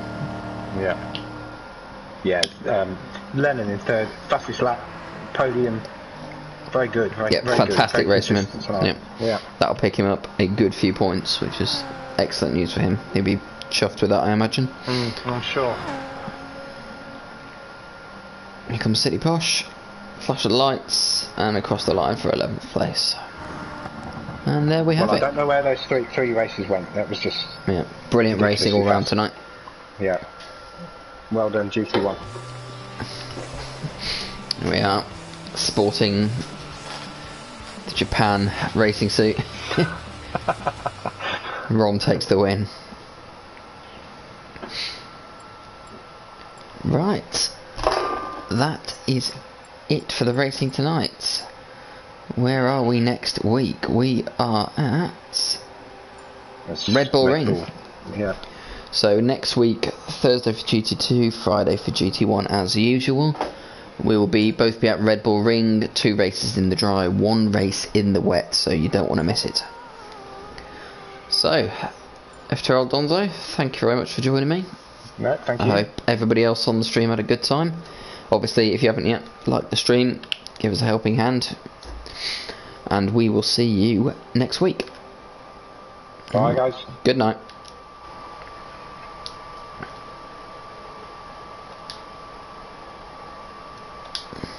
Yeah, Lennon in 3rd, fastest lap, podium, very good. Very fantastic good. race from him. Yeah, that'll pick him up a good few points, which is excellent news for him. He'll be chuffed with that, I imagine. I'm sure. Here comes City Posh, flash of lights, and across the line for 11th place. And there we have it. I don't know where those three races went. That was just brilliant racing all round tonight. Yeah. Well done, GT1. Here we are, sporting the Japan racing suit. Rom takes the win. Right, that is it for the racing tonight. Where are we next week? We are at Red Bull Ring. Yeah. So next week, Thursday for GT2, Friday for GT1 as usual. We will both be at Red Bull Ring, 2 races in the dry, 1 race in the wet, so you don't want to miss it. So, FTRL Donzo, thank you very much for joining me. No, thank I you. hope everybody else on the stream had a good time. Obviously, if you haven't yet liked the stream, give us a helping hand. And we will see you next week. Bye, guys. Good night.